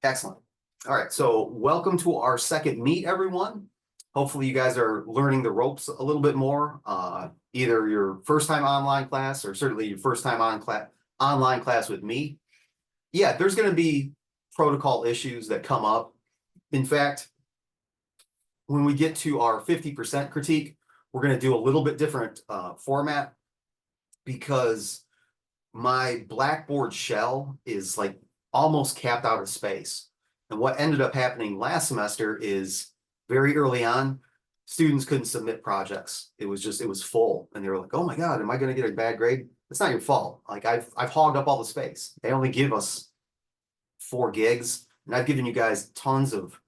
Excellent. All right, so welcome to our second meet, everyone. Hopefully you guys are learning the ropes a little bit more. Either your first time online class or certainly your first time online class with me. Yeah, there's going to be protocol issues that come up. In fact, when we get to our 50% critique, we're going to do a little bit different format because my Blackboard shell is like almost capped out of space. And what ended up happening last semester is very early on, students couldn't submit projects. It was full. And they were like, oh my God, am I going to get a bad grade? It's not your fault. Like I've hogged up all the space. They only give us 4 gigs. And I've given you guys tons of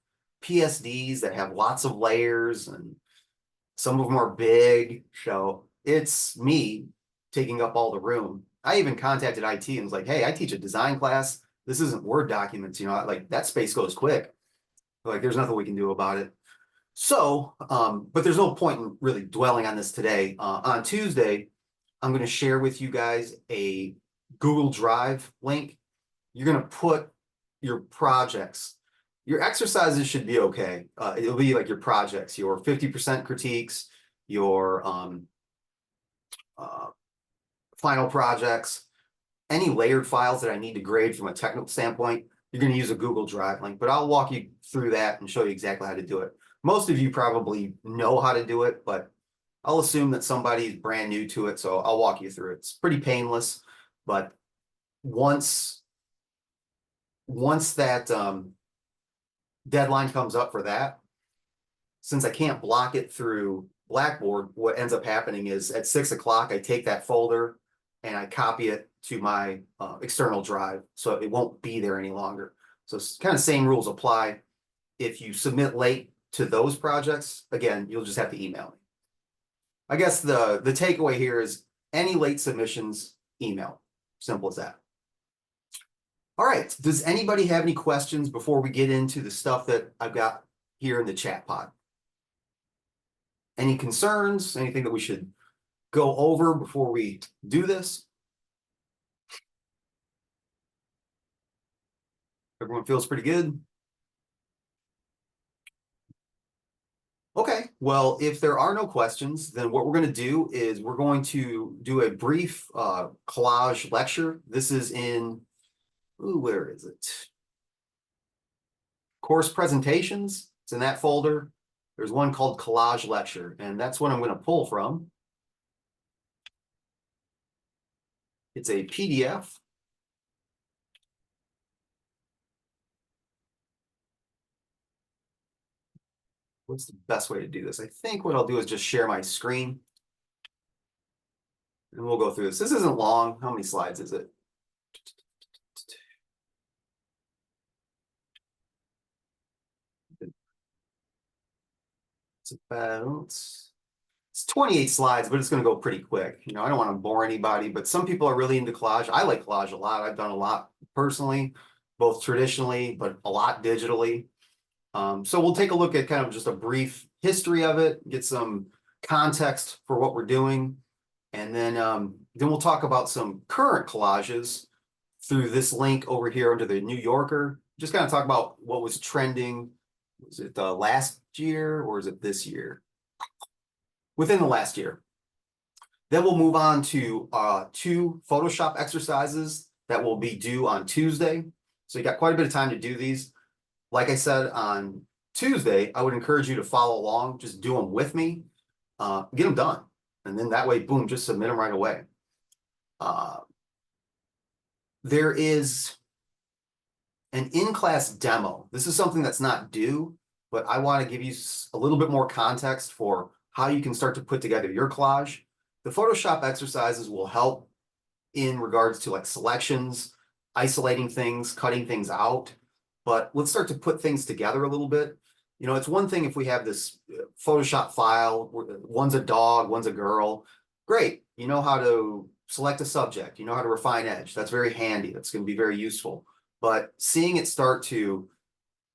PSDs that have lots of layers and some of them are big. So it's me taking up all the room. I even contacted IT and was like, hey, I teach a design class. This isn't Word documents, like that space goes quick. Like there's nothing we can do about it. So, but there's no point in really dwelling on this today. On Tuesday, I'm going to share with you guys a Google Drive link. You're going to put your projects, your exercises should be okay. It'll be like your projects, your 50% critiques, your final projects, any layered files that I need to grade from a technical standpoint, you're going to use a Google Drive link, but I'll walk you through that and show you exactly how to do it. Most of you probably know how to do it, but I'll assume that somebody's brand new to it, so I'll walk you through it. It's pretty painless, but once that deadline comes up for that, since I can't block it through Blackboard, what ends up happening is at 6 o'clock, I take that folder and I copy it to my external drive, so it won't be there any longer. So it's kind of same rules apply. If you submit late to those projects, again, you'll just have to email me. I guess the takeaway here is any late submissions, email. Simple as that. All right, does anybody have any questions before we get into the stuff that I've got here in the chat pod? Any concerns, anything that we should go over before we do this? Everyone feels pretty good? Okay, well, if there are no questions, then what we're going to do is we're going to do a brief collage lecture. This is in, where is it? Course presentations. It's in that folder. There's one called collage lecture, and that's what I'm going to pull from. It's a PDF. What's the best way to do this? I think what I'll do is just share my screen and we'll go through this. This isn't long. How many slides is it? It's about, it's 28 slides, but it's going to go pretty quick. I don't want to bore anybody, but some people are really into collage. I like collage a lot. I've done a lot personally, both traditionally, but a lot digitally. So we'll take a look at kind of just a brief history of it, get some context for what we're doing, and then we'll talk about some current collages through this link over here under the New Yorker. Just kind of talk about what was trending. Was it last year or is it this year? Within the last year. Then we'll move on to 2 Photoshop exercises that will be due on Tuesday. So you got quite a bit of time to do these. Like I said, on Tuesday, I would encourage you to follow along, just do them with me, get them done. And then that way, boom, just submit them right away. There is an in-class demo. This is something that's not due, but I want to give you a little bit more context for how you can start to put together your collage. The Photoshop exercises will help in regards to like selections, isolating things, cutting things out. But let's start to put things together a little bit. It's one thing if we have this Photoshop file, one's a dog, one's a girl. Great. You know how to select a subject. You know how to refine edge. That's very handy. That's going to be very useful. But seeing it start to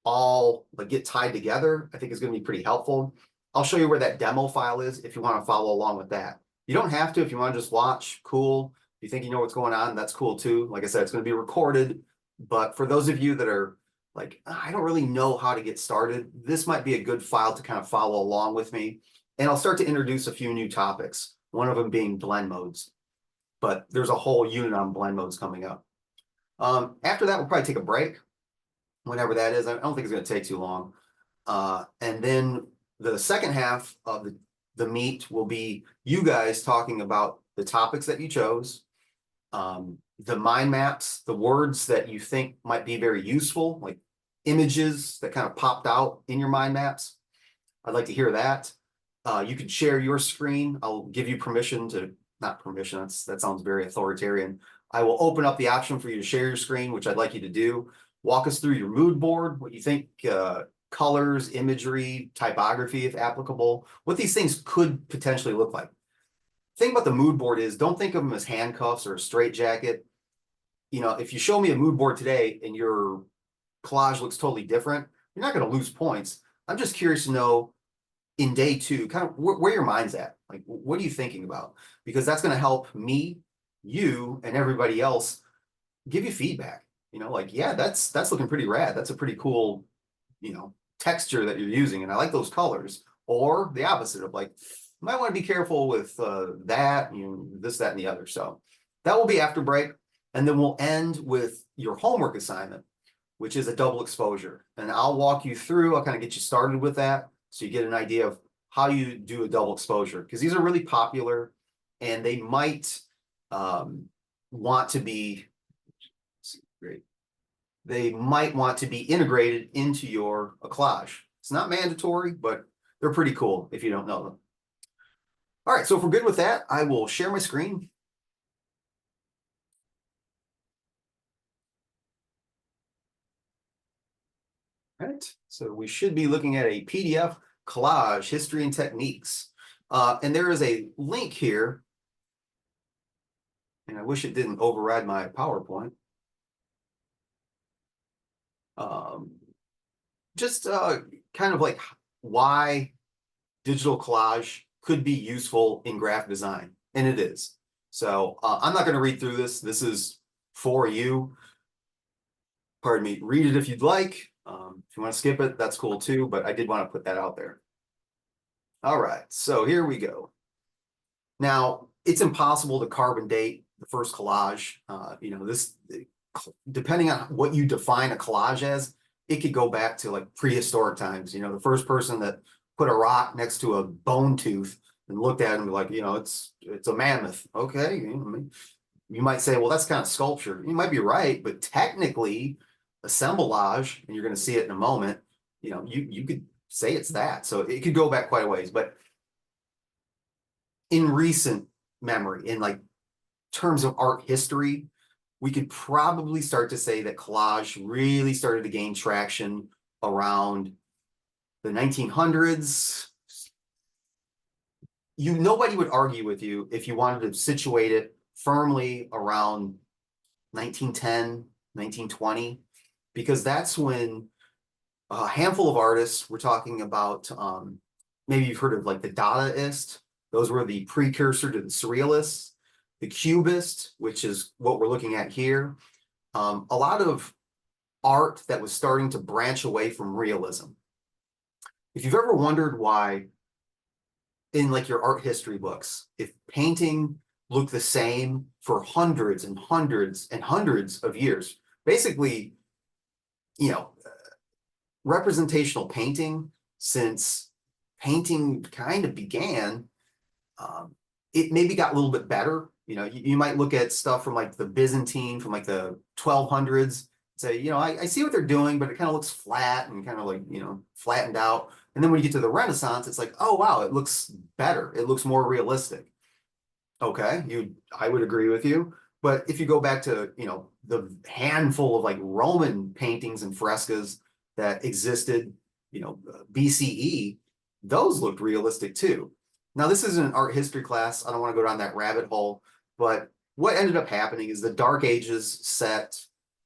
all get tied together, I think is going to be pretty helpful. I'll show you where that demo file is if you want to follow along with that. You don't have to. If you want to just watch, cool. If you think you know what's going on, that's cool too. Like I said, it's going to be recorded. But for those of you that are like, I don't really know how to get started, this might be a good file to kind of follow along with me. And I'll start to introduce a few new topics, one of them being blend modes. But there's a whole unit on blend modes coming up. After that, we'll probably take a break, whenever that is. I don't think it's going to take too long. And then the second half of the meet will be you guys talking about the topics that you chose, the mind maps, the words that you think might be very useful, like images that kind of popped out in your mind maps. I'd like to hear that. You can share your screen. I'll give you permission to, not permission, that sounds very authoritarian. I will open up the option for you to share your screen, which I'd like you to do. Walk us through your mood board, what you think, colors, imagery, typography, if applicable, what these things could potentially look like. The thing about the mood board is, don't think of them as handcuffs or a straitjacket. You know, if you show me a mood board today and your collage looks totally different, you're not going to lose points. I'm just curious to know in day two, kind of where your mind's at. Like, what are you thinking about? Because that's going to help me, you, and everybody else give you feedback. You know, like, yeah, that's looking pretty rad. That's a pretty cool, you know, texture that you're using, and I like those colors. Or the opposite of, like, you might want to be careful with that, you know, this, that, and the other. So that will be after break. And then we'll end with your homework assignment, which is a double exposure. And I'll walk you through, I'll kind of get you started with that, so you get an idea of how you do a double exposure, because these are really popular and they might want to be, great. They might want to be integrated into your collage. It's not mandatory, but they're pretty cool if you don't know them. All right, so if we're good with that, I will share my screen. All right, so we should be looking at a PDF collage, history and techniques. And there is a link here, and I wish it didn't override my PowerPoint. Just kind of like why digital collage could be useful in graphic design, and it is. So I'm not going to read through this. This is for you. Pardon me, read it if you'd like. If you want to skip it, that's cool too, but I did want to put that out there. All right, so here we go. Now, it's impossible to carbon date the first collage. You know, this, depending on what you define a collage as, it could go back to like prehistoric times. You know, the first person that put a rock next to a bone tooth and looked at it and be like, you know, it's a mammoth. Okay, you might say, well, that's kind of sculpture. You might be right, but technically, assemblage, and you're going to see it in a moment, you know, you could say it's that. So it could go back quite a ways. But in recent memory, in like terms of art history, we could probably start to say that collage really started to gain traction around the 1900s. Nobody would argue with you if you wanted to situate it firmly around 1910, 1920, because that's when a handful of artists, we're talking about, maybe you've heard of like the Dadaist, those were the precursor to the Surrealists, the Cubist, which is what we're looking at here. A lot of art that was starting to branch away from realism. If you've ever wondered why in like your art history books, if painting looked the same for hundreds and hundreds and hundreds of years, basically, you know, representational painting, since painting kind of began, it maybe got a little bit better. You know, you might look at stuff from like the Byzantine, from like the 1200s, say, you know, I see what they're doing, but it kind of looks flat and kind of like, you know, flattened out. And then when you get to the Renaissance, it's like, oh, wow, it looks better. It looks more realistic. Okay, I would agree with you. But if you go back to, you know, the handful of like Roman paintings and frescoes that existed, you know, BCE, those looked realistic too. Now, this isn't an art history class. I don't want to go down that rabbit hole, but what ended up happening is the Dark Ages set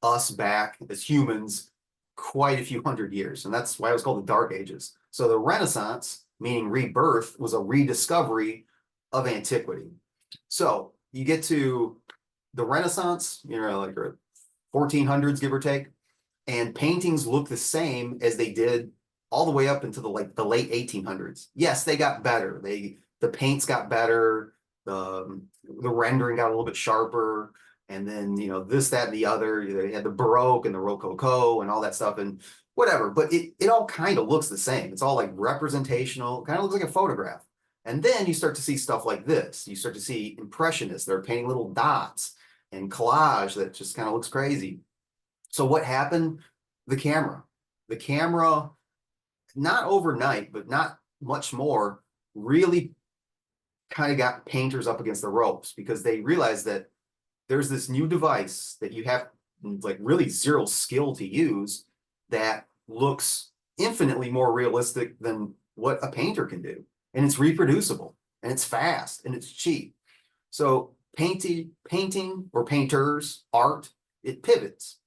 us back as humans quite a few hundred years, and that's why it was called the Dark Ages. So the Renaissance, meaning rebirth, was a rediscovery of antiquity. So you get to the Renaissance, you know, like 1400s, give or take, and paintings look the same as they did all the way up into the late 1800s. Yes, they got better. The paints got better. The rendering got a little bit sharper. And then, this, that, and the other. They had the Baroque and the Rococo and all that stuff and whatever. But it all kind of looks the same. It's all like representational, kind of looks like a photograph. And then you start to see stuff like this. You start to see impressionists. They're painting little dots and collage that just kind of looks crazy. So what happened? The camera, not overnight, but not much more, really kind of got painters up against the ropes because they realized that there's this new device that you have like really zero skill to use that looks infinitely more realistic than what a painter can do. And it's reproducible and it's fast and it's cheap. So painting or painters, art, it pivots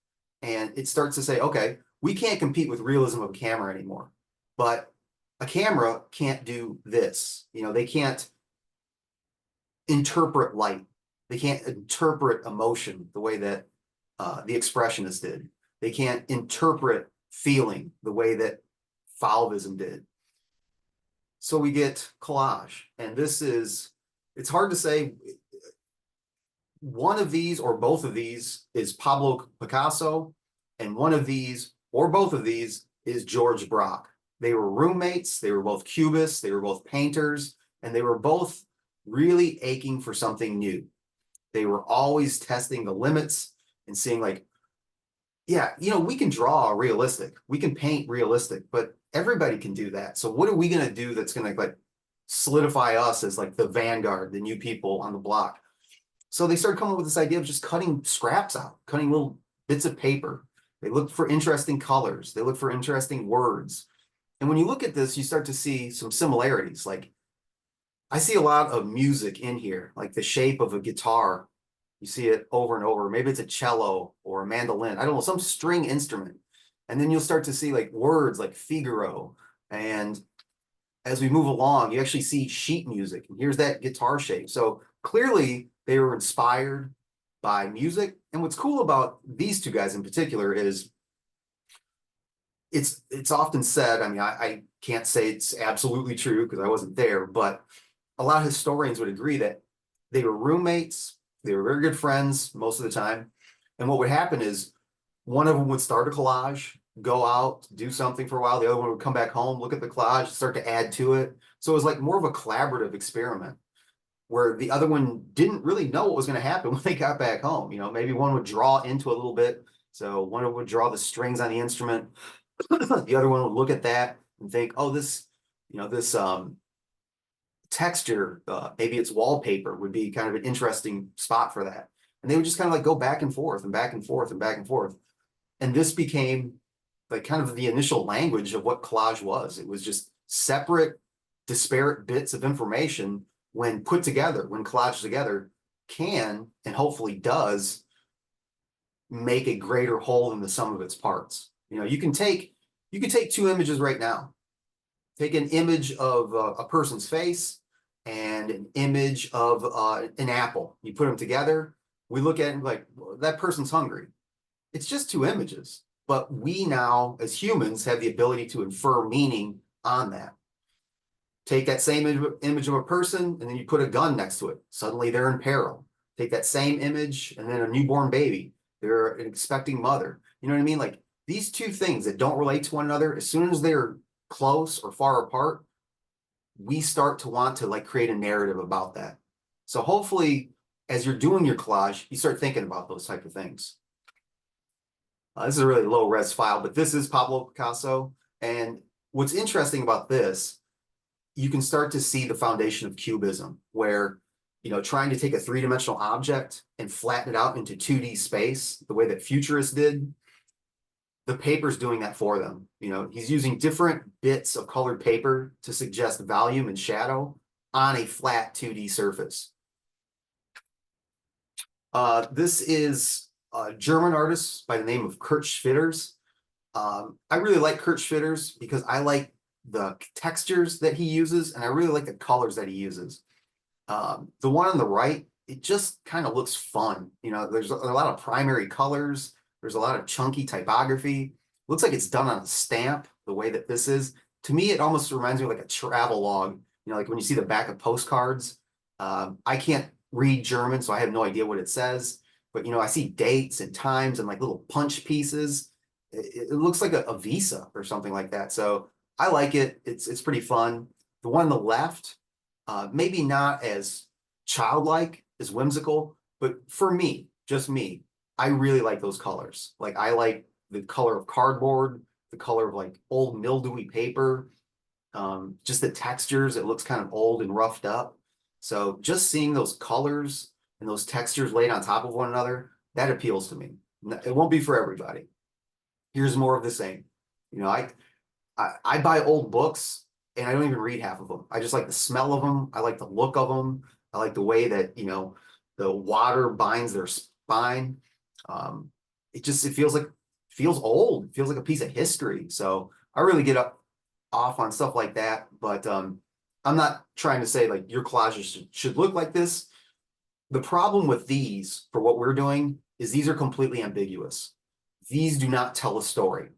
and it starts to say, okay, we can't compete with realism of a camera anymore, but a camera can't do this. They can't interpret light. They can't interpret emotion the way that the expressionists did. They can't interpret feeling the way that Fauvism did. So we get collage, and it's hard to say one of these or both of these is Pablo Picasso, and one of these or both of these is George Braque. They were roommates, they were both cubists, they were both painters, and they were both really aching for something new. They were always testing the limits and seeing like, yeah, we can draw realistic, we can paint realistic, but everybody can do that. So what are we going to do that's going to like solidify us as like the vanguard, the new people on the block? So they started coming up with this idea of just cutting scraps out, cutting little bits of paper. They look for interesting colors. They look for interesting words. And when you look at this, you start to see some similarities. Like I see a lot of music in here, like the shape of a guitar. You see it over and over. Maybe it's a cello or a mandolin. I don't know, some string instrument. And then you'll start to see like words like Figaro. And as we move along, you actually see sheet music. And here's that guitar shape. So clearly they were inspired by music. And what's cool about these two guys in particular is it's often said, I mean, I can't say it's absolutely true because I wasn't there, but a lot of historians would agree that they were roommates. They were very good friends most of the time. And what would happen is one of them would start a collage, go out, do something for a while. The other one would come back home, look at the collage, start to add to it. So it was like more of a collaborative experiment where the other one didn't really know what was going to happen when they got back home. Maybe one would draw into a little bit. So one would draw the strings on the instrument. The other one would look at that and think, oh, this texture, maybe it's wallpaper would be kind of an interesting spot for that. And they would just kind of like go back and forth and back and forth and back and forth. And this became like kind of the initial language of what collage was. It was just separate, disparate bits of information when put together, when collaged together, can and hopefully does make a greater whole than the sum of its parts. You can take two images right now. Take an image of a person's face and an image of an apple. You put them together. We look at it like, well, that person's hungry. It's just two images, but we now as humans have the ability to infer meaning on that. Take that same image of a person and then you put a gun next to it. Suddenly they're in peril. Take that same image and then a newborn baby. They're an expecting mother. You know what I mean? Like these two things that don't relate to one another, as soon as they're close or far apart, we start to want to like create a narrative about that. So hopefully as you're doing your collage, you start thinking about those type of things. This is a really low res file, but this is Pablo Picasso. And what's interesting about this, you can start to see the foundation of Cubism, where, trying to take a three-dimensional object and flatten it out into 2D space, the way that Futurists did, the paper's doing that for them. He's using different bits of colored paper to suggest volume and shadow on a flat 2D surface. This is a German artist by the name of Kurt Schwitters. I really like Kurt Schwitters because I like the textures that he uses, and I really like the colors that he uses. The one on the right, it just kind of looks fun. There's a lot of primary colors. There's a lot of chunky typography. Looks like it's done on a stamp, the way that this is. To me, it almost reminds me of like a travel log. Like when you see the back of postcards. I can't read German, so I have no idea what it says. But I see dates and times and like little punch pieces. It looks like a visa or something like that. So I like it. It's pretty fun. The one on the left, maybe not as childlike, as whimsical, but for me, just me, I really like those colors. Like I like the color of cardboard, the color of like old mildewy paper, just the textures. It looks kind of old and roughed up. So just seeing those colors and those textures laid on top of one another, that appeals to me. It won't be for everybody. Here's more of the same. I buy old books and I don't even read half of them. I just like the smell of them. I like the look of them. I like the way that, the water binds their spine. It feels old. It feels like a piece of history. So I really get off on stuff like that. But I'm not trying to say like your collages should look like this. The problem with these for what we're doing is these are completely ambiguous. These do not tell a story.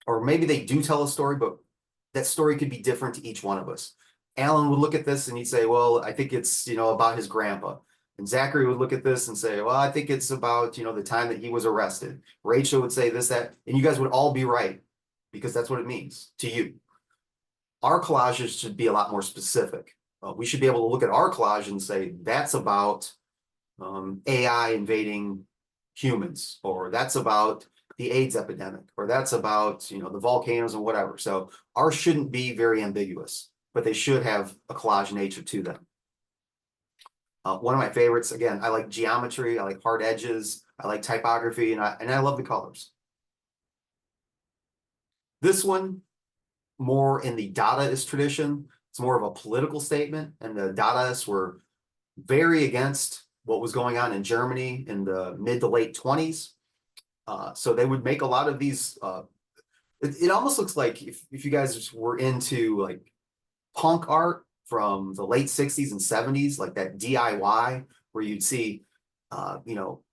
Or maybe they do tell a story, but that story could be different to each one of us. Alan would look at this and he'd say, well, I think it's, about his grandpa. And Zachary would look at this and say, well, I think it's about, the time that he was arrested. Rachel would say this, that, and you guys would all be right because that's what it means to you. Our collages should be a lot more specific. We should be able to look at our collage and say, that's about AI invading humans, or that's about the AIDS epidemic, or that's about, the volcanoes and whatever. So ours shouldn't be very ambiguous, but they should have a collage nature to them. One of my favorites, again, I like geometry, I like hard edges, I like typography, and I love the colors. This one, more in the Dadaist tradition, it's more of a political statement, and the Dadaists were very against what was going on in Germany in the mid to late 20s. So they would make a lot of these. It almost looks like if you guys were into like punk art from the late 60s and 70s, like that DIY, where you'd see,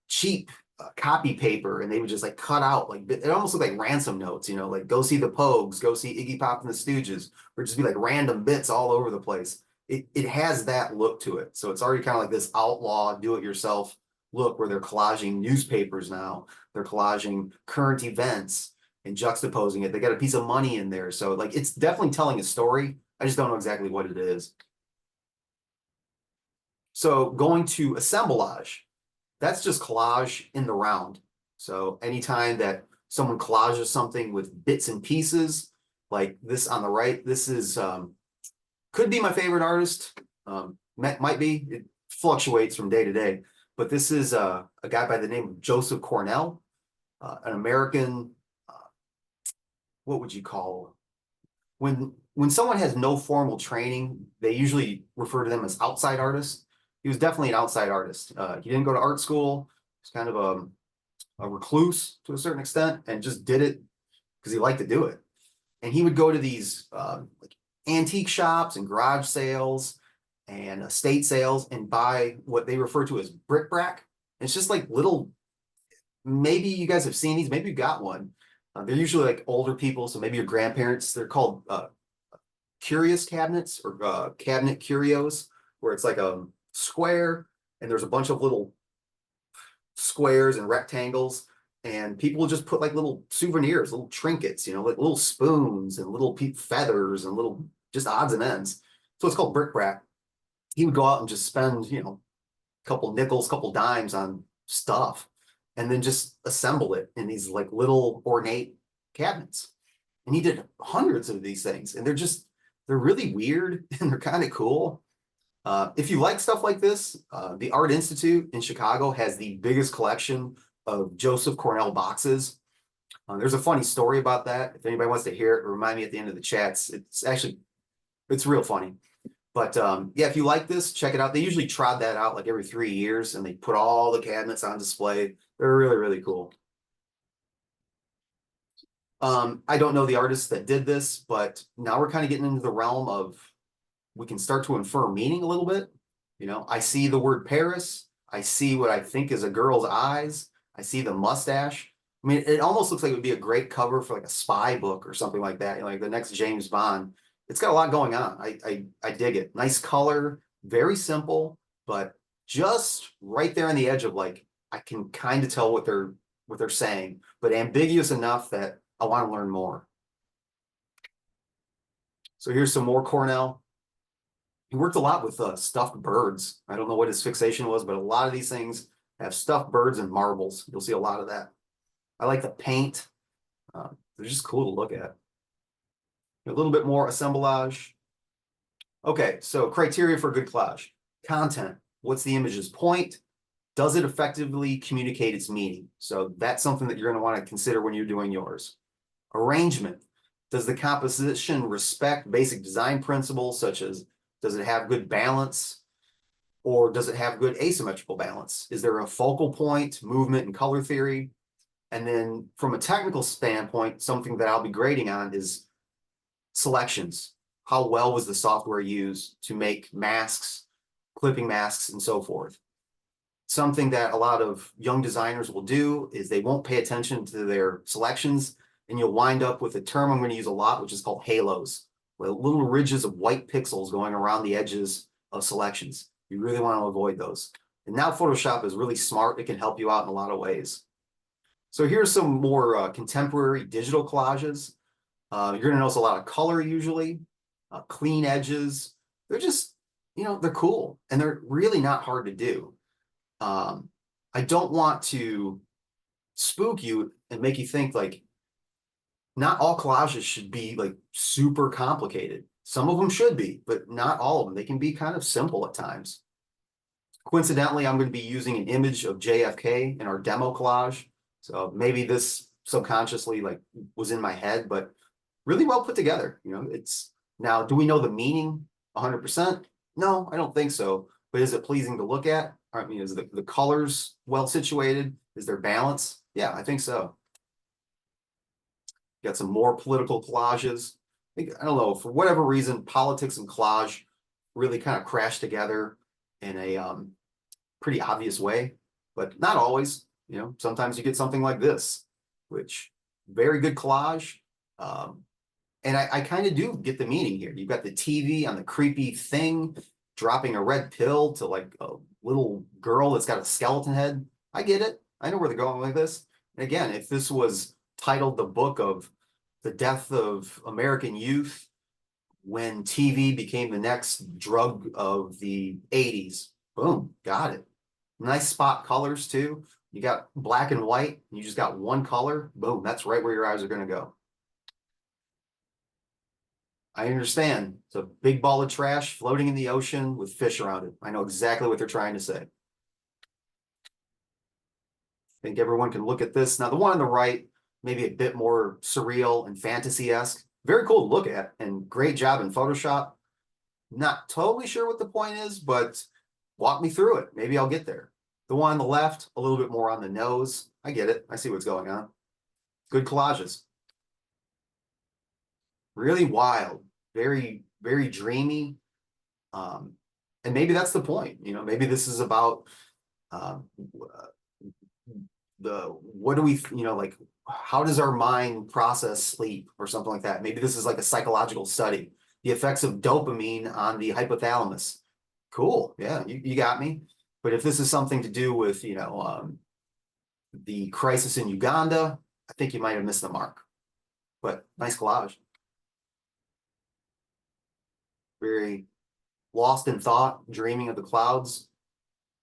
cheap copy paper, and they would just like cut out, like it almost looked like ransom notes, like go see the Pogues, go see Iggy Pop and the Stooges, or just be like random bits all over the place. It has that look to it. So it's already kind of like this outlaw do-it-yourself look where they're collaging newspapers now. They're collaging current events and juxtaposing it. They got a piece of money in there. So like it's definitely telling a story. I just don't know exactly what it is. So going to assemblage, that's just collage in the round. So anytime that someone collages something with bits and pieces, like this on the right, this is could be my favorite artist. Might be. It fluctuates from day to day. But this is a guy by the name of Joseph Cornell, an American. What would you call when someone has no formal training? They usually refer to them as outside artists. He was definitely an outside artist. He didn't go to art school. He's kind of a recluse to a certain extent, and just did it because he liked to do it. And he would go to these like antique shops and garage sales and estate sales and buy what they refer to as bric-a-brac. It's just like little, maybe you guys have seen these, maybe you got one. They're usually like older people, so maybe your grandparents. They're called curious cabinets, or cabinet curios, where it's like a square and there's a bunch of little squares and rectangles, and people just put like little souvenirs, little trinkets, like little spoons and little feathers and little just odds and ends. So it's called bric-a-brac. He would go out and just spend, a couple nickels, couple dimes on stuff, and then just assemble it in these like little ornate cabinets. And he did hundreds of these things, and they're really weird and they're kind of cool. If you like stuff like this, the Art Institute in Chicago has the biggest collection of Joseph Cornell boxes. There's a funny story about that. If anybody wants to hear it, remind me at the end of the chats. It's real funny. But yeah, if you like this, check it out. They usually trot that out like every 3 years, and they put all the cabinets on display. They're really, really cool. I don't know the artists that did this, but now we're kind of getting into the realm of, we can start to infer meaning a little bit. I see the word Paris. I see what I think is a girl's eyes. I see the mustache. I mean, it almost looks like it would be a great cover for like a spy book or something like that, like the next James Bond. It's got a lot going on. I dig it. Nice color, very simple, but just right there on the edge of like I can kind of tell what they're saying, but ambiguous enough that I want to learn more. So here's some more Cornell. He worked a lot with stuffed birds. I don't know what his fixation was, but a lot of these things have stuffed birds and marbles. You'll see a lot of that. I like the paint. They're just cool to look at. A little bit more assemblage. Okay, so criteria for a good collage. Content. What's the image's point? Does it effectively communicate its meaning? So that's something that you're going to want to consider when you're doing yours. Arrangement. Does the composition respect basic design principles, such as does it have good balance, or does it have good asymmetrical balance? Is there a focal point, movement, and color theory? And then from a technical standpoint, something that I'll be grading on is selections. How well was the software used to make masks, clipping masks, and so forth? Something that a lot of young designers will do is they won't pay attention to their selections, and you'll wind up with a term I'm going to use a lot, which is called halos, with little ridges of white pixels going around the edges of selections. You really want to avoid those. And now Photoshop is really smart. It can help you out in a lot of ways. So here's some more contemporary digital collages. You're going to notice a lot of color usually, clean edges. They're just, they're cool, and they're really not hard to do. I don't want to spook you and make you think like not all collages should be like super complicated. Some of them should be, but not all of them. They can be kind of simple at times. Coincidentally, I'm going to be using an image of JFK in our demo collage. So maybe this subconsciously like was in my head, but really well put together. It's now, do we know the meaning 100%? No, I don't think so. But is it pleasing to look at? I mean, is the colors well situated? Is there balance? Yeah, I think so. Got some more political collages. I don't know, for whatever reason, politics and collage really kind of crash together in a pretty obvious way, but not always. Sometimes you get something like this, which very good collage. And I kind of do get the meaning here. You've got the TV on the creepy thing, dropping a red pill to like a little girl that's got a skeleton head. I get it. I know where they're going with this. And again, if this was titled The Book of the Death of American Youth, when TV became the next drug of the 80s, boom, got it. Nice spot colors too. You got black and white, and you just got one color, boom, that's right where your eyes are going to go. I understand. It's a big ball of trash floating in the ocean with fish around it. I know exactly what they're trying to say. I think everyone can look at this. Now, the one on the right, maybe a bit more surreal and fantasy-esque. Very cool to look at, and great job in Photoshop. Not totally sure what the point is, but walk me through it. Maybe I'll get there. The one on the left, a little bit more on the nose. I get it. I see what's going on. Good collages. Really wild, very, very dreamy. And maybe that's the point. Maybe this is about what do we, like, how does our mind process sleep or something like that? Maybe this is like a psychological study, the effects of dopamine on the hypothalamus. Cool. Yeah, you got me. But if this is something to do with, the crisis in Uganda, I think you might have missed the mark. But nice collage. Very lost in thought, dreaming of the clouds.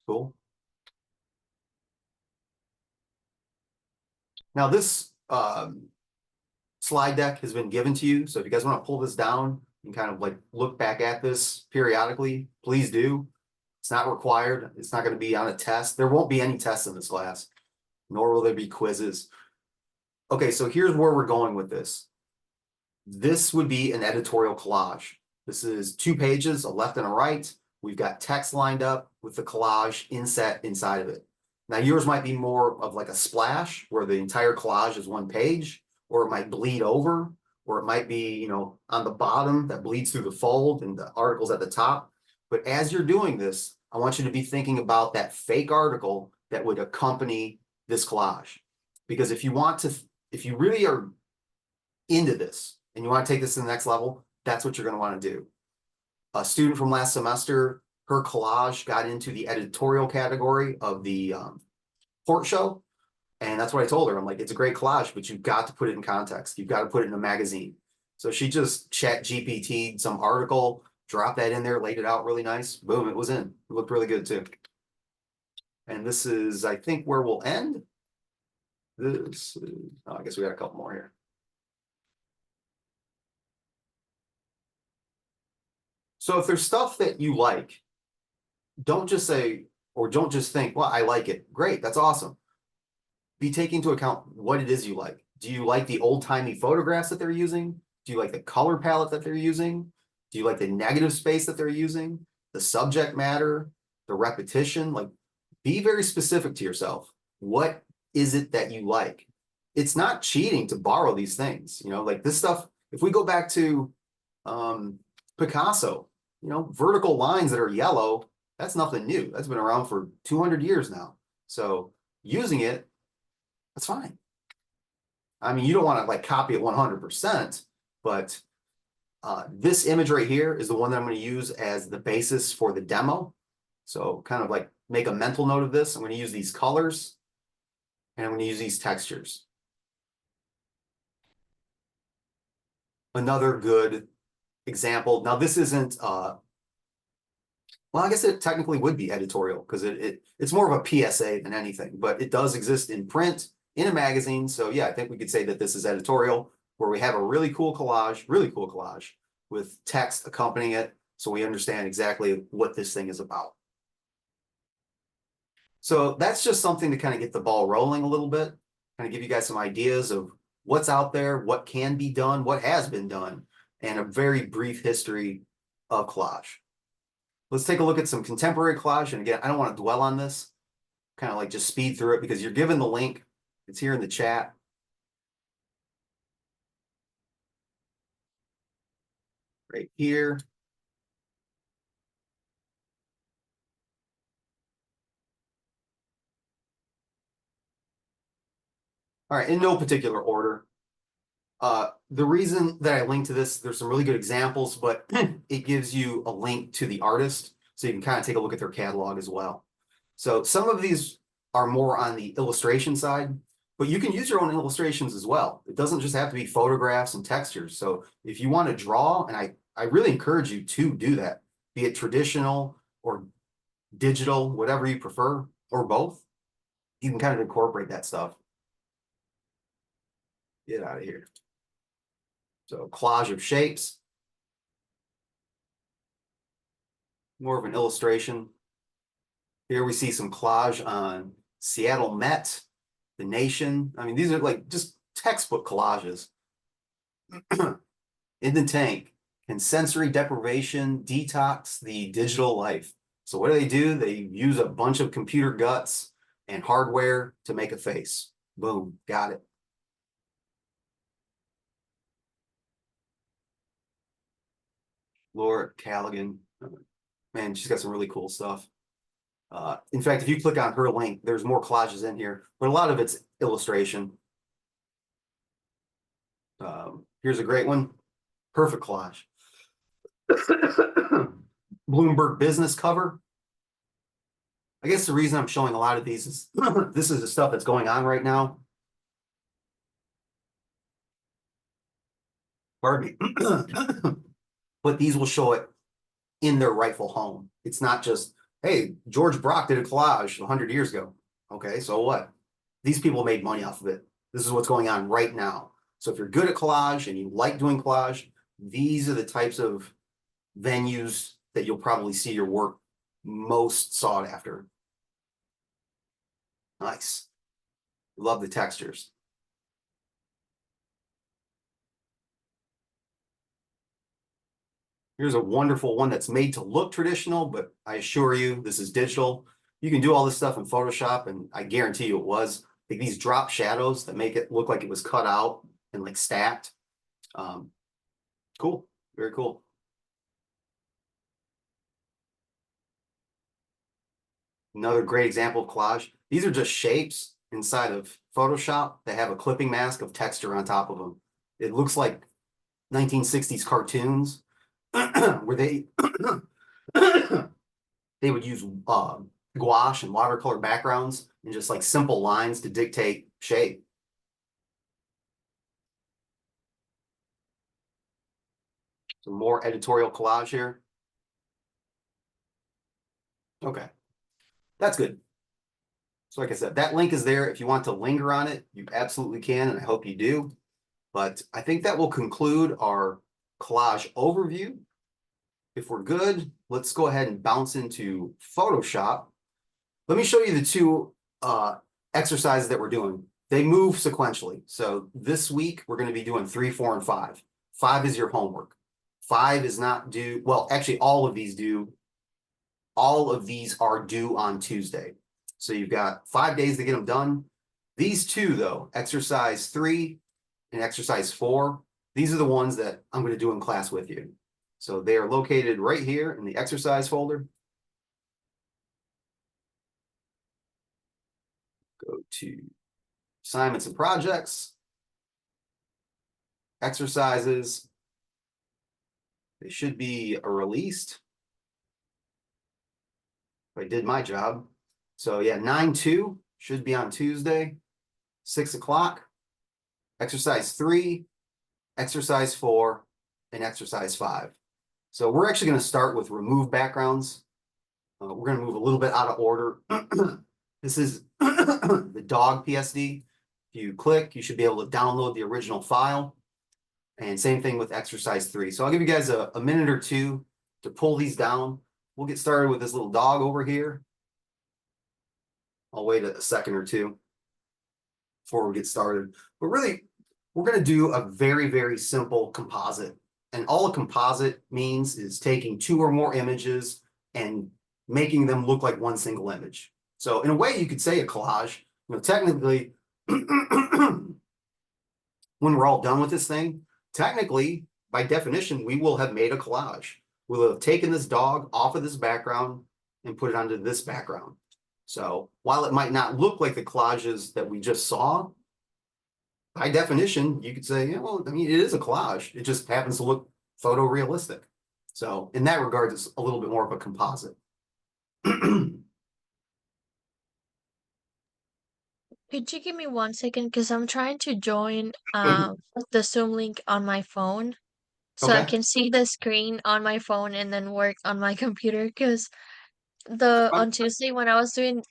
Cool. Now this slide deck has been given to you. So if you guys want to pull this down and kind of like look back at this periodically, please do. It's not required. It's not going to be on a test. There won't be any tests in this class, nor will there be quizzes. Okay, so here's where we're going with this. This would be an editorial collage. This is 2 pages, a left and a right. We've got text lined up with the collage inset inside of it. Now yours might be more of like a splash where the entire collage is 1 page, or it might bleed over, or it might be, on the bottom that bleeds through the fold and the article's at the top. But as you're doing this, I want you to be thinking about that fake article that would accompany this collage. because if you really are into this and you want to take this to the next level, that's what you're going to want to do. A student from last semester, her collage got into the editorial category of the port show. And that's what I told her. I'm like, it's a great collage, but you've got to put it in context. You've got to put it in a magazine. So she just chat GPT'd some article, dropped that in there, laid it out really nice. Boom, it was in. It looked really good too. And this is, I think, where we'll end. This is, oh, I guess we got a couple more here. So if there's stuff that you like, don't just say, or don't just think, well, I like it. Great, that's awesome. Be taking into account what it is you like. Do you like the old-timey photographs that they're using? Do you like the color palette that they're using? Do you like the negative space that they're using? The subject matter, the repetition? Like, be very specific to yourself. What is it that you like? It's not cheating to borrow these things. You know, like this stuff, if we go back to Picasso, you know, vertical lines that are yellow, that's nothing new. That's been around for 200 years now. So using it, that's fine. I mean, you don't want to like copy it 100%, but this image right here is the one that I'm going to use as the basis for the demo. So kind of like make a mental note of this. I'm going to use these colors and I'm going to use these textures. Another good example. Now this isn't, well, I guess it technically would be editorial because it's more of a PSA than anything, but it does exist in print, in a magazine. So yeah, I think we could say that this is editorial, where we have a really cool collage with text accompanying it. So we understand exactly what this thing is about. So that's just something to kind of get the ball rolling a little bit, kind of give you guys some ideas of what's out there, what can be done, what has been done, and a very brief history of collage. Let's take a look at some contemporary collage. And again, I don't want to dwell on this, kind of like just speed through it because you're given the link. It's here in the chat. Right here. All right, in no particular order. The reason that I linked to this, there's some really good examples, but it gives you a link to the artist, so you can kind of take a look at their catalog as well. So some of these are more on the illustration side, but you can use your own illustrations as well. It doesn't just have to be photographs and textures. So if you want to draw, and I really encourage you to do that, be it traditional or digital, whatever you prefer, or both, you can kind of incorporate that stuff. Get out of here. So collage of shapes, more of an illustration. Here we see some collage on Seattle Met, the nation. I mean, these are like just textbook collages. In the tank, can sensory deprivation detox the digital life? So what do? They use a bunch of computer guts and hardware to make a face. Boom, got it. Laura Callaghan, man, she's got some really cool stuff. In fact, if you click on her link, there's more collages in here, but a lot of it's illustration. Here's a great one. Perfect collage. Bloomberg business cover. I guess the reason I'm showing a lot of these is this is the stuff that's going on right now. Pardon me. But these will show it in their rightful home. It's not just, hey, George Brock did a collage 100 years ago. Okay, so what? These people made money off of it. This is what's going on right now. So if you're good at collage and you like doing collage, these are the types of venues that you'll probably see your work most sought after. Nice. Love the textures. Here's a wonderful one that's made to look traditional, but I assure you, this is digital. You can do all this stuff in Photoshop, and I guarantee you it was. Like these drop shadows that make it look like it was cut out and like stacked. Cool, very cool. Another great example of collage. These are just shapes. inside of Photoshop that have a clipping mask of texture on top of them. It looks like 1960s cartoons where they they would use gouache and watercolor backgrounds and just like simple lines to dictate shape. Some more editorial collage here. Okay, that's good. So like I said, that link is there. If you want to linger on it, you absolutely can, and I hope you do. But I think that will conclude our collage overview. If we're good, let's go ahead and bounce into Photoshop. Let me show you the two exercises that we're doing. They move sequentially. So this week, we're going to be doing 3, 4, and 5. 5 is your homework. 5 is not due. Well, actually, all of these are due on Tuesday. So you've got 5 days to get them done. These two, though, exercise 3 and exercise 4, these are the ones that I'm going to do in class with you. So they are located right here in the exercise folder. Go to assignments and projects, exercises. They should be released. I did my job. So yeah, 9/2 should be on Tuesday, 6 o'clock. Exercise 3, exercise 4, and exercise 5. So we're actually going to start with remove backgrounds. We're going to move a little bit out of order. This is the dog PSD. If you click, you should be able to download the original file. And same thing with exercise 3. So I'll give you guys a minute or two to pull these down. We'll get started with this little dog over here. I'll wait a second or two before we get started. But really, we're going to do a very, very simple composite. And all a composite means is taking 2 or more images and making them look like one single image. So in a way, you could say a collage. You know, technically, when we're all done with this thing, technically, by definition, we will have made a collage. We'll have taken this dog off of this background and put it onto this background. So while it might not look like the collages that we just saw, by definition, you could say, yeah, well, I mean, it is a collage. It just happens to look photorealistic. So in that regard, it's a little bit more of a composite. Could you give me 1 second? Because I'm trying to join the Zoom link on my phone so I Okay, can see the screen on my phone and then work on my computer. Because on Tuesday when I was doing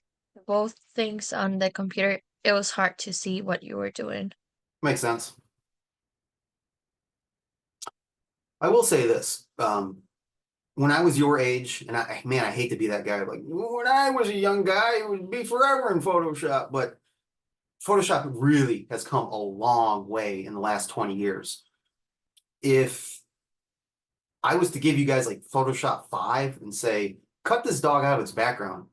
both things on the computer, it was hard to see what you were doing. makes sense. I will say this. When I was your age, and man, I hate to be that guy. Like when I was a young guy, it would be forever in Photoshop. But Photoshop really has come a long way in the last 20 years. If I was to give you guys like Photoshop 5 and say, cut this dog out of its background,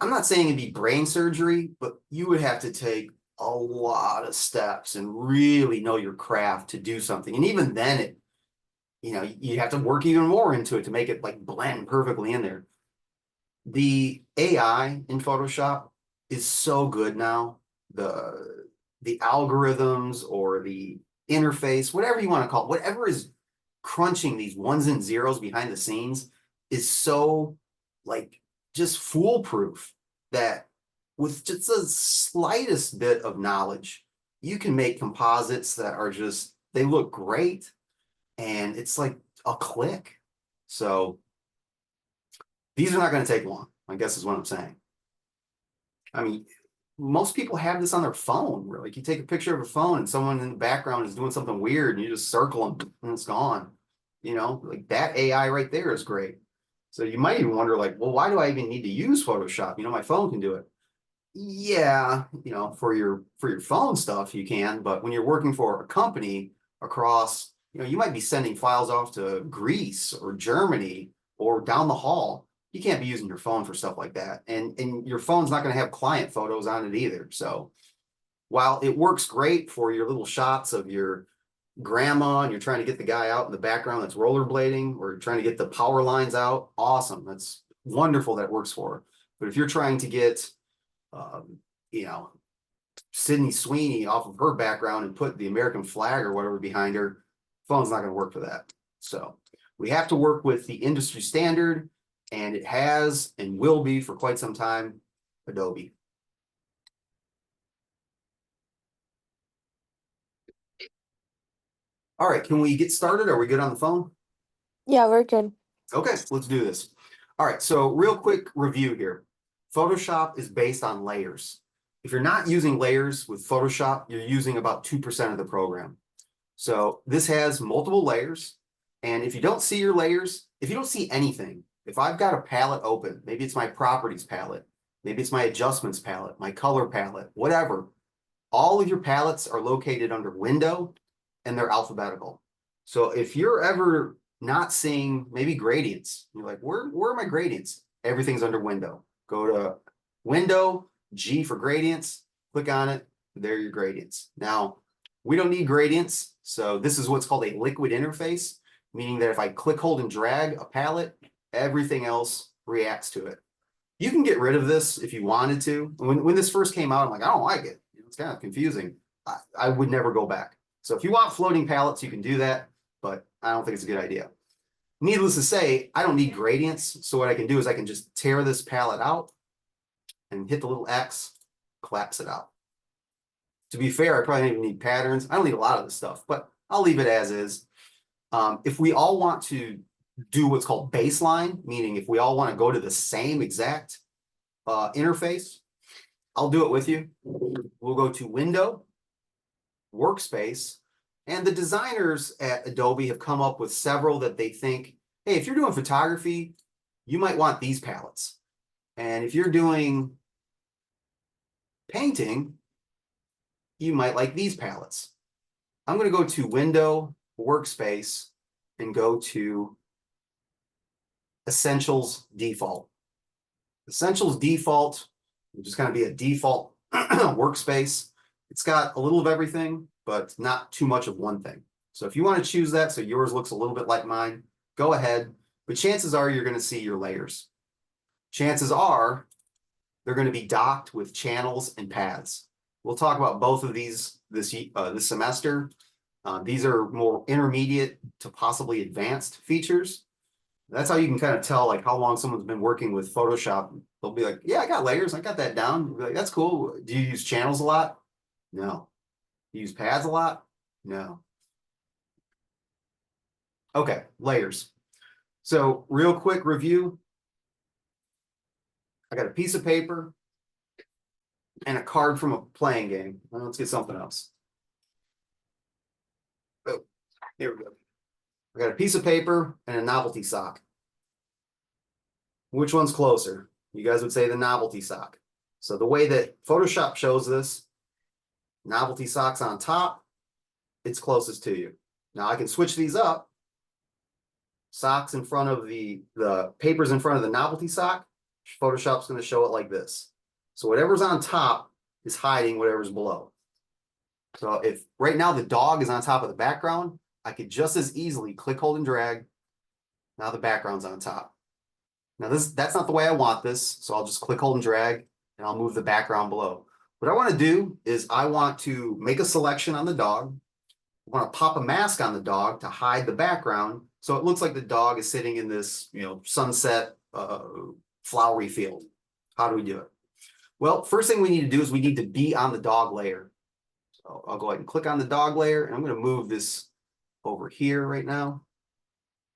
I'm not saying it'd be brain surgery, but you would have to take a lot of steps and really know your craft to do something. And even then, you have to work even more into it to make it like blend perfectly in there. The AI in Photoshop is so good now. The algorithms or the interface, whatever you want to call it, whatever is crunching these ones and zeros behind the scenes is so like just foolproof that with just the slightest bit of knowledge, you can make composites that are just, they look great and it's like a click. So these are not going to take long, I guess is what I'm saying. I mean, most people have this on their phone. Where, like you take a picture of a phone and someone in the background is doing something weird and you just circle them and it's gone. You know, like that AI right there is great. So you might even wonder like, well, why do I even need to use Photoshop? You know, my phone can do it. Yeah, you know, for your phone stuff you can, but when you're working for a company across, you know, you might be sending files off to Greece or Germany or down the hall. You can't be using your phone for stuff like that. And your phone's not going to have client photos on it either. So while it works great for your little shots of your grandma and you're trying to get the guy out in the background that's rollerblading or trying to get the power lines out, awesome. That's wonderful that it works for. But if you're trying to get you know, Sydney Sweeney off of her background and put the American flag or whatever behind her, phone's not going to work for that. So we have to work with the industry standard, and it has and will be for quite some time, Adobe. All right, can we get started? Are we good on the phone? Yeah, we're good. Okay, let's do this. All right, so real quick review here. Photoshop is based on layers. If you're not using layers with Photoshop, you're using about 2% of the program. So this has multiple layers. And if you don't see your layers, if you don't see anything, if I've got a palette open, maybe it's my properties palette, maybe it's my adjustments palette, my color palette, whatever, all of your palettes are located under window and they're alphabetical. So if you're ever not seeing maybe gradients, you're like, where are my gradients? Everything's under window. Go to window, G for gradients, click on it, there are your gradients. Now, we don't need gradients, so this is what's called a liquid interface, meaning that if I click, hold, and drag a palette, everything else reacts to it. You can get rid of this if you wanted to. When this first came out, I'm like, I don't like it. It's kind of confusing. I would never go back. So if you want floating palettes, you can do that, but I don't think it's a good idea. Needless to say, I don't need gradients. So what I can do is I can just tear this palette out and hit the little X, collapse it out. To be fair, I probably don't even need patterns. I don't need a lot of this stuff, but I'll leave it as is. If we all want to do what's called baseline, meaning if we all want to go to the same exact interface, I'll do it with you. We'll go to Window, Workspace, and the designers at Adobe have come up with several that they think, hey, if you're doing photography, you might want these palettes. And if you're doing painting, you might like these palettes. I'm going to go to Window, Workspace, and go to Essentials Default. Essentials Default will just kind of be a default workspace. It's got a little of everything, but not too much of one thing. So if you want to choose that so yours looks a little bit like mine, go ahead. But chances are you're going to see your layers. Chances are they're going to be docked with channels and paths. We'll talk about both of these this semester. These are more intermediate to possibly advanced features. That's how you can kind of tell like how long someone's been working with Photoshop. They'll be like, yeah, I got layers. I got that down. You'll be like, that's cool. Do you use channels a lot? No. Do you use paths a lot? No. Okay, layers. So real quick review. I got a piece of paper and a card from a playing game. Well, let's get something else. Oh, here we go. I got a piece of paper and a novelty sock. Which one's closer? You guys would say the novelty sock. So the way that Photoshop shows this, novelty sock's on top, it's closest to you. Now I can switch these up. Socks in front of the papers in front of the novelty sock. Photoshop's going to show it like this. So whatever's on top is hiding whatever's below. So if right now the dog is on top of the background, I could just as easily click, hold, and drag. Now the background's on top. Now that's not the way I want this, so I'll just click, hold, and drag, and I'll move the background below. What I want to do is I want to make a selection on the dog. I want to pop a mask on the dog to hide the background, so it looks like the dog is sitting in this, sunset flowery field. How do we do it? Well, first thing we need to do is we need to be on the dog layer. So I'll go ahead and click on the dog layer, and I'm going to move this over here right now.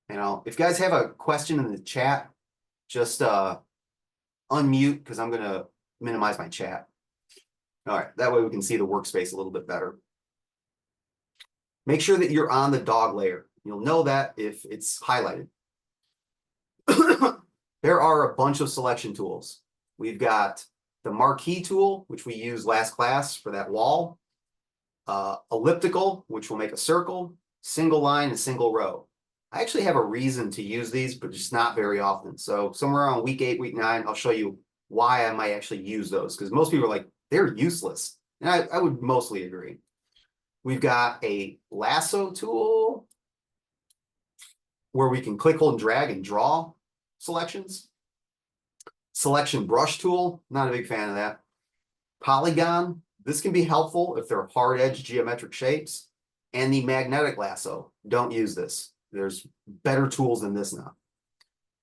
And if you guys have a question in the chat, just unmute because I'm going to minimize my chat. All right, that way we can see the workspace a little bit better. Make sure that you're on the dog layer. You'll know that if it's highlighted. There are a bunch of selection tools. We've got the marquee tool, which we used last class for that wall. Elliptical, which will make a circle, single line, and single row. I actually have a reason to use these, but just not very often. So somewhere around week 8, week 9, I'll show you why I might actually use those, because most people are like, they're useless. And I would mostly agree. We've got a lasso tool where we can click, hold, and drag and draw selections. Selection brush tool, not a big fan of that. Polygon, this can be helpful if they're hard edge geometric shapes. And the magnetic lasso, don't use this. There's better tools than this now.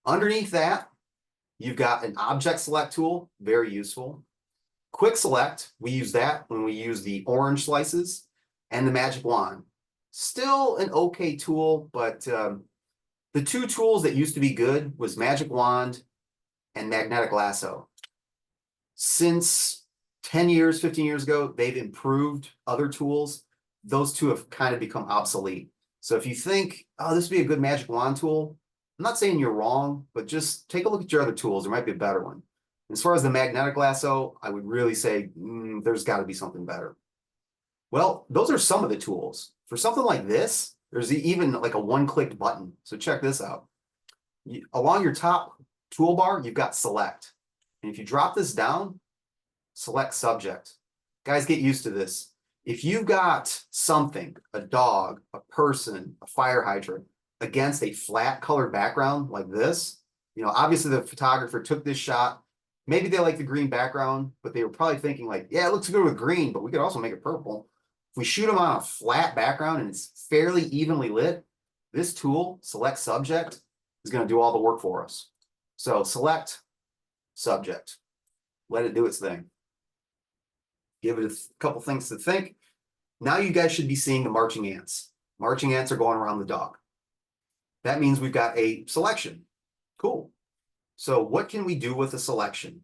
Underneath that, you've got an object select tool, very useful. Quick select, we use that when we use the orange slices, and the magic wand. Still an okay tool, but the two tools that used to be good was magic wand and magnetic lasso. Since 10 years, 15 years ago, they've improved other tools. Those two have kind of become obsolete. So if you think, oh, this would be a good magic wand tool, I'm not saying you're wrong, but just take a look at your other tools. There might be a better one. As far as the magnetic lasso, I would really say there's got to be something better. Well, those are some of the tools. For something like this, there's even like a one-click button. So check this out. Along your top toolbar, you've got select. And if you drop this down, select subject. Guys, get used to this. If you've got something, a dog, a person, a fire hydrant, against a flat colored background like this, obviously the photographer took this shot. Maybe they like the green background, but they were probably thinking like, yeah, it looks good with green, but we could also make it purple. If we shoot them on a flat background and it's fairly evenly lit, this tool, select subject, is going to do all the work for us. So select subject, let it do its thing. Give it a couple things to think. Now you guys should be seeing the marching ants. Marching ants are going around the dog. That means we've got a selection. Cool. So what can we do with a selection?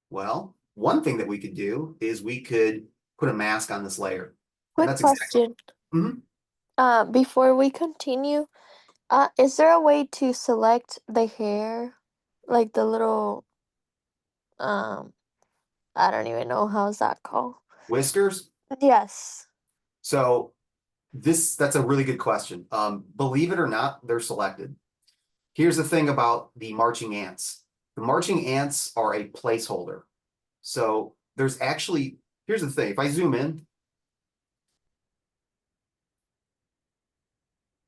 Well, one thing that we could do is we could put a mask on this layer. Quick question. Before we continue, is there a way to select the hair, like the little, I don't even know how's that called? Whiskers? Yes. So that's a really good question. Believe it or not, they're selected. Here's the thing about the marching ants. The marching ants are a placeholder. So there's actually, here's the thing. If I zoom in,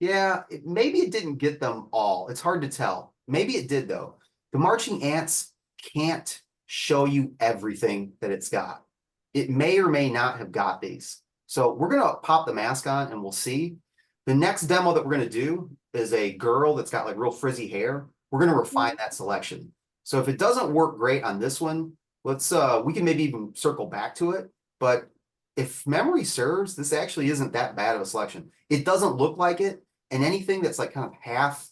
yeah, maybe it didn't get them all. It's hard to tell. Maybe it did though. The marching ants can't show you everything that it's got. It may or may not have got these. So we're going to pop the mask on and we'll see. The next demo that we're going to do is a girl that's got like real frizzy hair. We're going to refine that selection. So if it doesn't work great on this one, we can maybe even circle back to it. But if memory serves, this actually isn't that bad of a selection. It doesn't look like it. And anything that's like kind of half,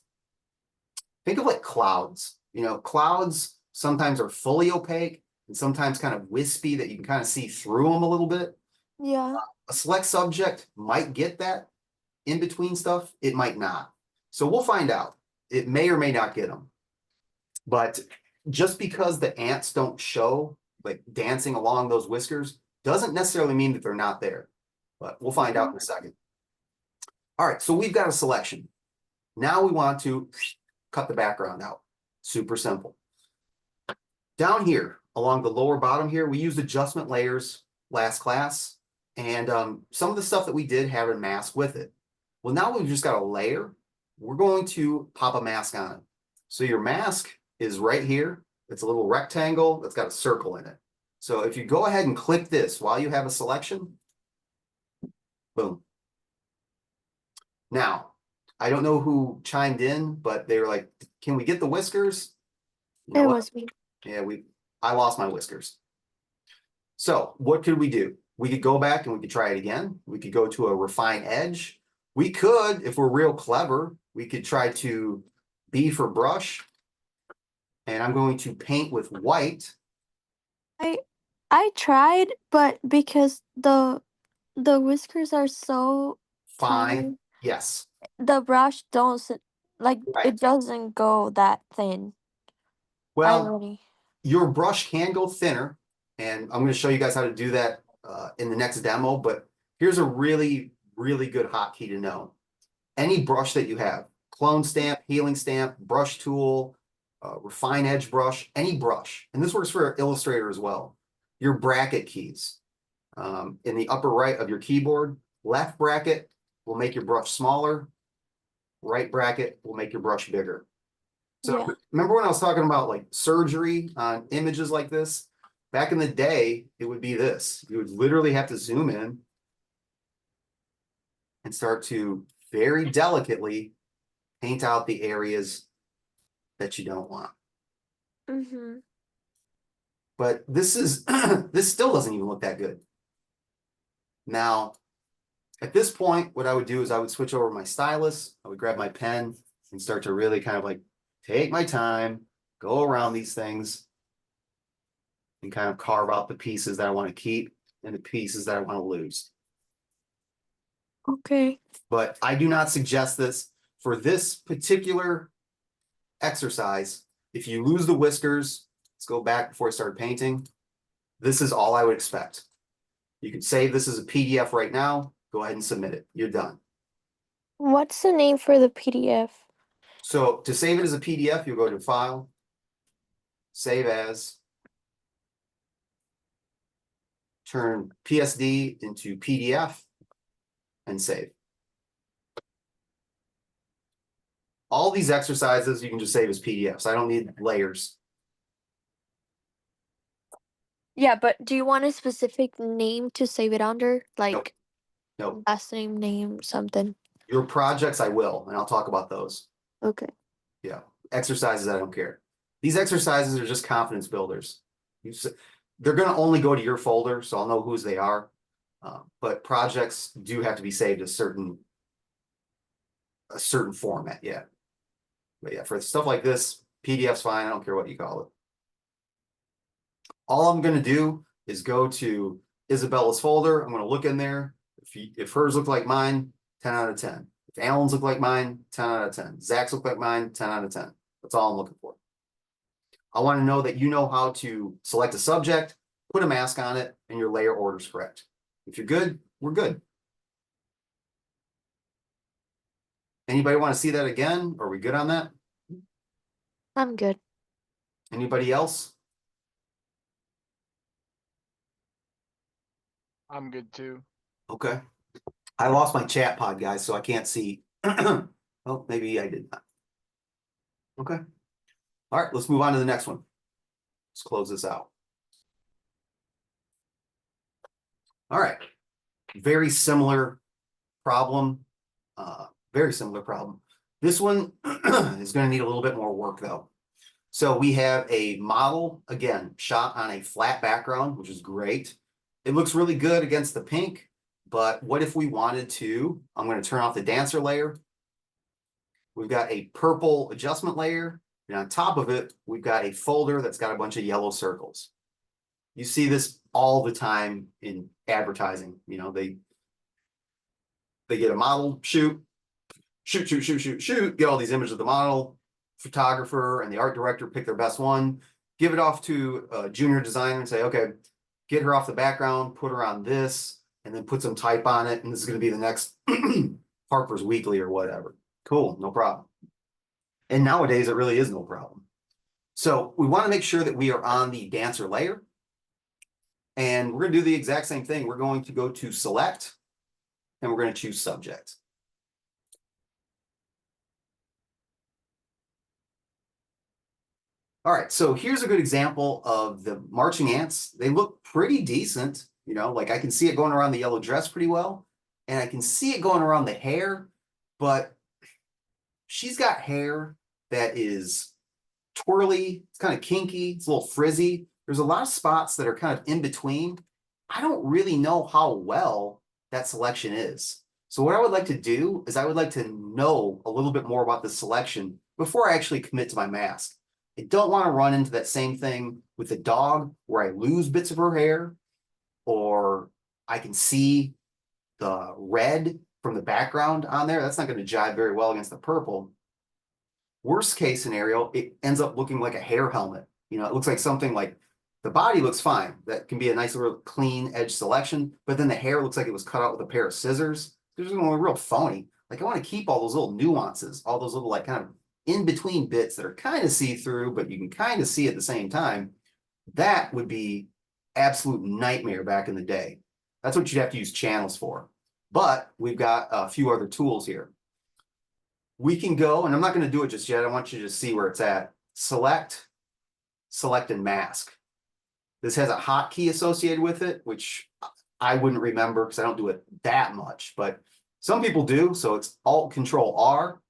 think of like clouds. Clouds sometimes are fully opaque and sometimes kind of wispy that you can kind of see through them a little bit. Yeah. A select subject might get that in between stuff. It might not. So we'll find out. It may or may not get them. But just because the ants don't show like dancing along those whiskers doesn't necessarily mean that they're not there. But we'll find out in a second. All right, so we've got a selection. Now we want to cut the background out. Super simple. Down here, along the lower bottom here, we used adjustment layers last class. And some of the stuff that we did have a mask with it. Well, now we've just got a layer. We're going to pop a mask on it. So your mask is right here. It's a little rectangle that's got a circle in it. So if you go ahead and click this while you have a selection, boom. Now, I don't know who chimed in, but they were like, can we get the whiskers? It was me. Yeah, I lost my whiskers. So what could we do? We could go back and we could try it again. We could go to a refine edge. We could, if we're real clever, we could try to B for brush. And I'm going to paint with white. I tried, but because the whiskers are so Fine. tiny, Yes. the brush Right. it doesn't go that thin. Well, your brush can go thinner, and I'm going to show you guys how to do that in the next demo, but here's a really, really good hotkey to know. Any brush that you have, clone stamp, healing stamp, brush tool, refine edge brush, any brush, and this works for Illustrator as well. Your bracket keys in the upper right of your keyboard, left bracket will make your brush smaller, right bracket will make your brush bigger. So remember when I was talking about like surgery on images like this? Back in the day, it would be this. You would literally have to zoom in and start to very delicately paint out the areas that you don't want. Mm-hmm. But this is, this still doesn't even look that good. Now, at this point, what I would do is I would switch over my stylus. I would grab my pen and start to really kind of like take my time, go around these things, and kind of carve out the pieces that I want to keep and the pieces that I want to lose. Okay. But I do not suggest this for this particular exercise. If you lose the whiskers, let's go back before I start painting. This is all I would expect. You can save this as a PDF right now. Go ahead and submit it. You're done. What's the name for the PDF? So to save it as a PDF, you'll go to File, Save As, turn PSD into PDF, and save. All these exercises you can just save as PDFs. I don't need layers. Yeah, but do you want a specific name to save it under? Like Nope. last name, something. Your projects I will, and I'll talk about those. Okay. Yeah. Exercises, I don't care. These exercises are just confidence builders. They're going to only go to your folder, so I'll know whose they are. But projects do have to be saved a certain format, yeah. But yeah, for stuff like this, PDF's fine. I don't care what you call it. All I'm going to do is go to Isabella's folder. I'm going to look in there. If hers look like mine, 10 out of 10. If Alan's look like mine, 10 out of 10. Zach's look like mine, 10 out of 10. That's all I'm looking for. I want to know that you know how to select a subject, put a mask on it, and your layer order is correct. If you're good, we're good. Anybody want to see that again? Are we good on that? I'm good. Anybody else? I'm good too. Okay. I lost my chat pod, guys, so I can't see. Oh, maybe I did not. Okay. All right, let's move on to the next one. Let's close this out. All right. Very similar problem. Very similar problem. This one is going to need a little bit more work, though. So we have a model, again, shot on a flat background, which is great. It looks really good against the pink, but what if we wanted to, I'm going to turn off the dancer layer. We've got a purple adjustment layer, and on top of it, we've got a folder that's got a bunch of yellow circles. You see this all the time in advertising. You know, they get a model, shoot, get all these images of the model, photographer and the art director pick their best one, give it off to a junior designer and say, okay, get her off the background, put her on this, and then put some type on it, and this is going to be the next Harper's Weekly or whatever. Cool, no problem. And nowadays, it really is no problem. So we want to make sure that we are on the dancer layer, and we're going to do the exact same thing. We're going to go to Select, and we're going to choose Subject. All right, so here's a good example of the marching ants. They look pretty decent, you know, like I can see it going around the yellow dress pretty well, and I can see it going around the hair, but she's got hair that is twirly, it's kind of kinky, it's a little frizzy. There's a lot of spots that are kind of in between. I don't really know how well that selection is. So what I would like to do is I would like to know a little bit more about the selection before I actually commit to my mask. I don't want to run into that same thing with the dog where I lose bits of her hair, or I can see the red from the background on there. That's not going to jive very well against the purple. Worst case scenario, it ends up looking like a hair helmet. You know, it looks like something like the body looks fine. That can be a nice little clean edge selection, but then the hair looks like it was cut out with a pair of scissors. There's going to be real phony. Like I want to keep all those little nuances, all those little like kind of in between bits that are kind of see-through, but you can kind of see at the same time. That would be absolute nightmare back in the day. That's what you'd have to use channels for. But we've got a few other tools here. We can go, and I'm not going to do it just yet. I want you to see where it's at. Select, and mask. This has a hotkey associated with it, which I wouldn't remember because I don't do it that much, but some people do. So it's Alt Control R.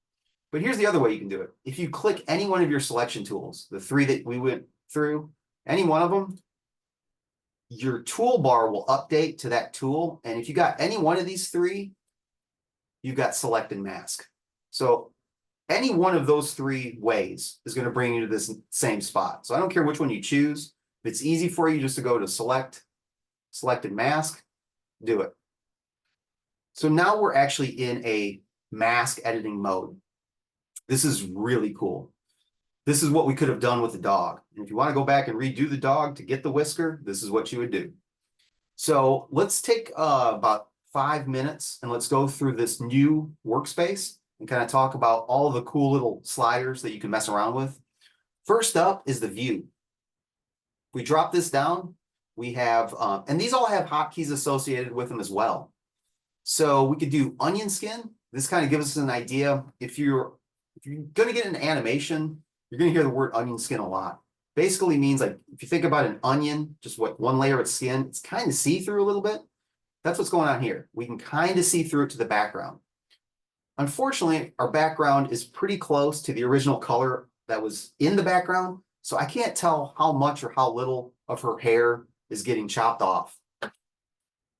But here's the other way you can do it. If you click any one of your selection tools, the 3 that we went through, any one of them, your toolbar will update to that tool. And if you got any one of these 3, you've got select and mask. So any one of those 3 ways is going to bring you to this same spot. So I don't care which one you choose. If it's easy for you just to go to select and mask, do it. So now we're actually in a mask editing mode. This is really cool. This is what we could have done with the dog. And if you want to go back and redo the dog to get the whisker, this is what you would do. So let's take about 5 minutes and let's go through this new workspace and kind of talk about all the cool little sliders that you can mess around with. First up is the view. If we drop this down, we have, and these all have hotkeys associated with them as well. So we could do onion skin. This kind of gives us an idea. If you're going to get an animation, you're going to hear the word onion skin a lot. Basically means like, if you think about an onion, just what one layer of skin, it's kind of see-through a little bit. That's what's going on here. We can kind of see through it to the background. Unfortunately, our background is pretty close to the original color that was in the background. So I can't tell how much or how little of her hair is getting chopped off.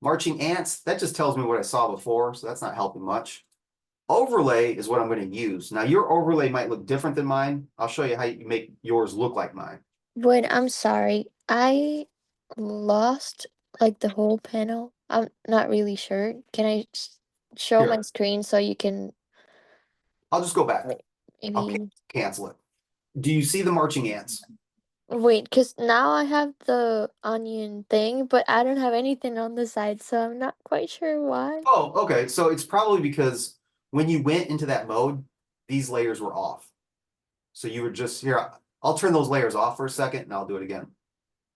Marching ants, that just tells me what I saw before. So that's not helping much. Overlay is what I'm going to use. Now your overlay might look different than mine. I'll show you how you make yours look like mine. Wait, I'm sorry. I lost like the whole panel. I'm not really sure. Can I show Here. my screen so you can I'll just go back. I'll maybe cancel it. Do you see the marching ants? wait, because now I have the onion thing, but I don't have anything on the side, so I'm not quite sure why. Oh, okay. So it's probably because when you went into that mode, these layers were off. So you were just here. I'll turn those layers off for a second and I'll do it again.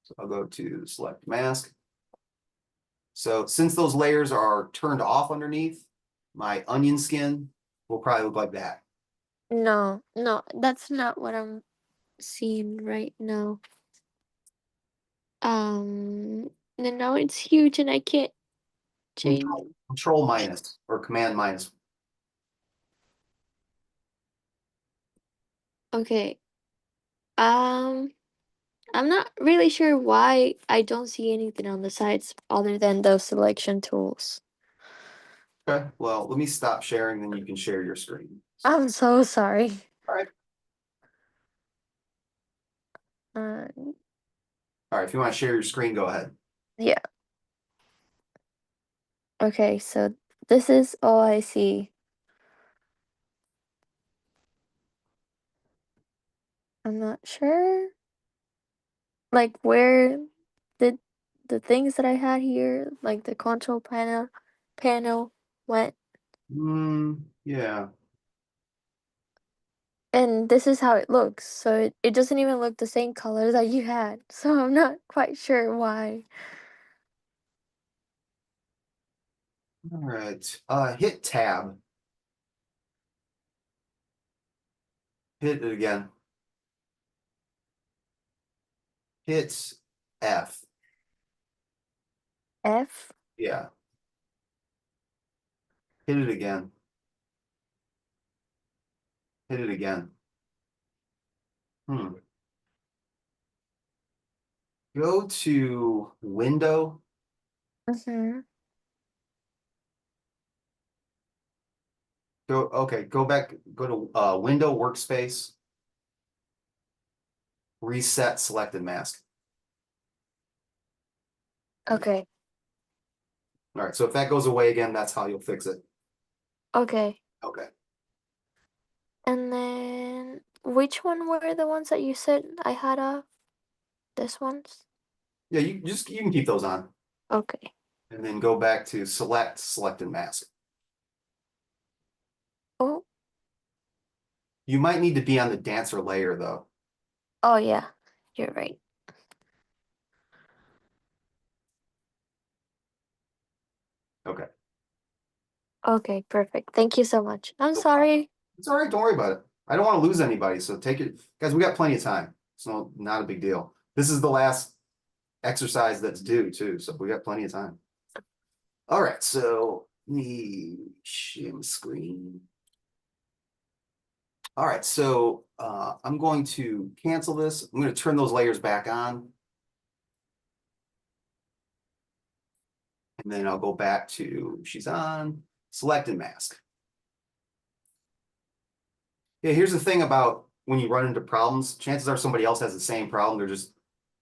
So I'll go to select mask. So since those layers are turned off underneath, my onion skin will probably look like that. No, that's not what I'm seeing right now. And now it's huge and I can't change. Control minus or command minus. Okay. I'm not really sure why I don't see anything on the sides other than those selection tools. Okay, well, let me stop sharing, then you can share your screen. I'm so sorry. All right. Uh, All right, if you want to share your screen, go ahead. yeah. Okay, so this is all I see. I'm not sure. Like where did the things that I had here, like the control panel went. Yeah. And this is how it looks. So it doesn't even look the same color that you had. So I'm not quite sure why. All right. Hit tab. Hit it again. Hit F. F? Yeah. Hit it again. Hit it again. Go to window. Mm-hmm. Go back, go to window workspace. Reset selected mask. Okay. All right, so if that goes away again, that's how you'll fix it. Okay. Okay. And then which one were the ones that you said I had this ones? Yeah, you can keep those on. Okay. And then go back to selected mask. Oh. You might need to be on the dancer layer though. Oh yeah, you're right. Okay. Okay, perfect. Thank you so much. I'm No sorry. It's all right, don't worry about it. I don't want to lose anybody, so take it. Guys, we got plenty of time. It's not a big deal. This is the last exercise that's due too, so we got plenty of time. All right, so let me share my screen. All right, so I'm going to cancel this. I'm going to turn those layers back on. And then I'll go back to, she's on, select and mask. Yeah, here's the thing about when you run into problems, chances are somebody else has the same problem. They're just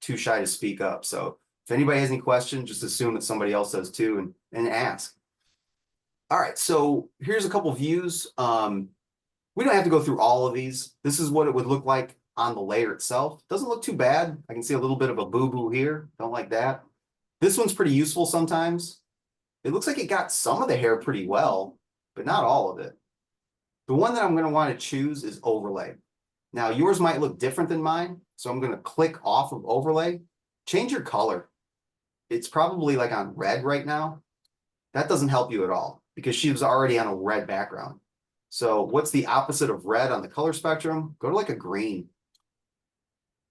too shy to speak up. So if anybody has any questions, just assume that somebody else does too and ask. All right, so here's a couple views. We don't have to go through all of these. This is what it would look like on the layer itself. Doesn't look too bad. I can see a little bit of a boo-boo here. Don't like that. This one's pretty useful sometimes. It looks like it got some of the hair pretty well, but not all of it. The one that I'm going to want to choose is overlay. Now, yours might look different than mine, so I'm going to click off of overlay. Change your color. It's probably like on red right now. That doesn't help you at all because she was already on a red background. So what's the opposite of red on the color spectrum? Go to like a green.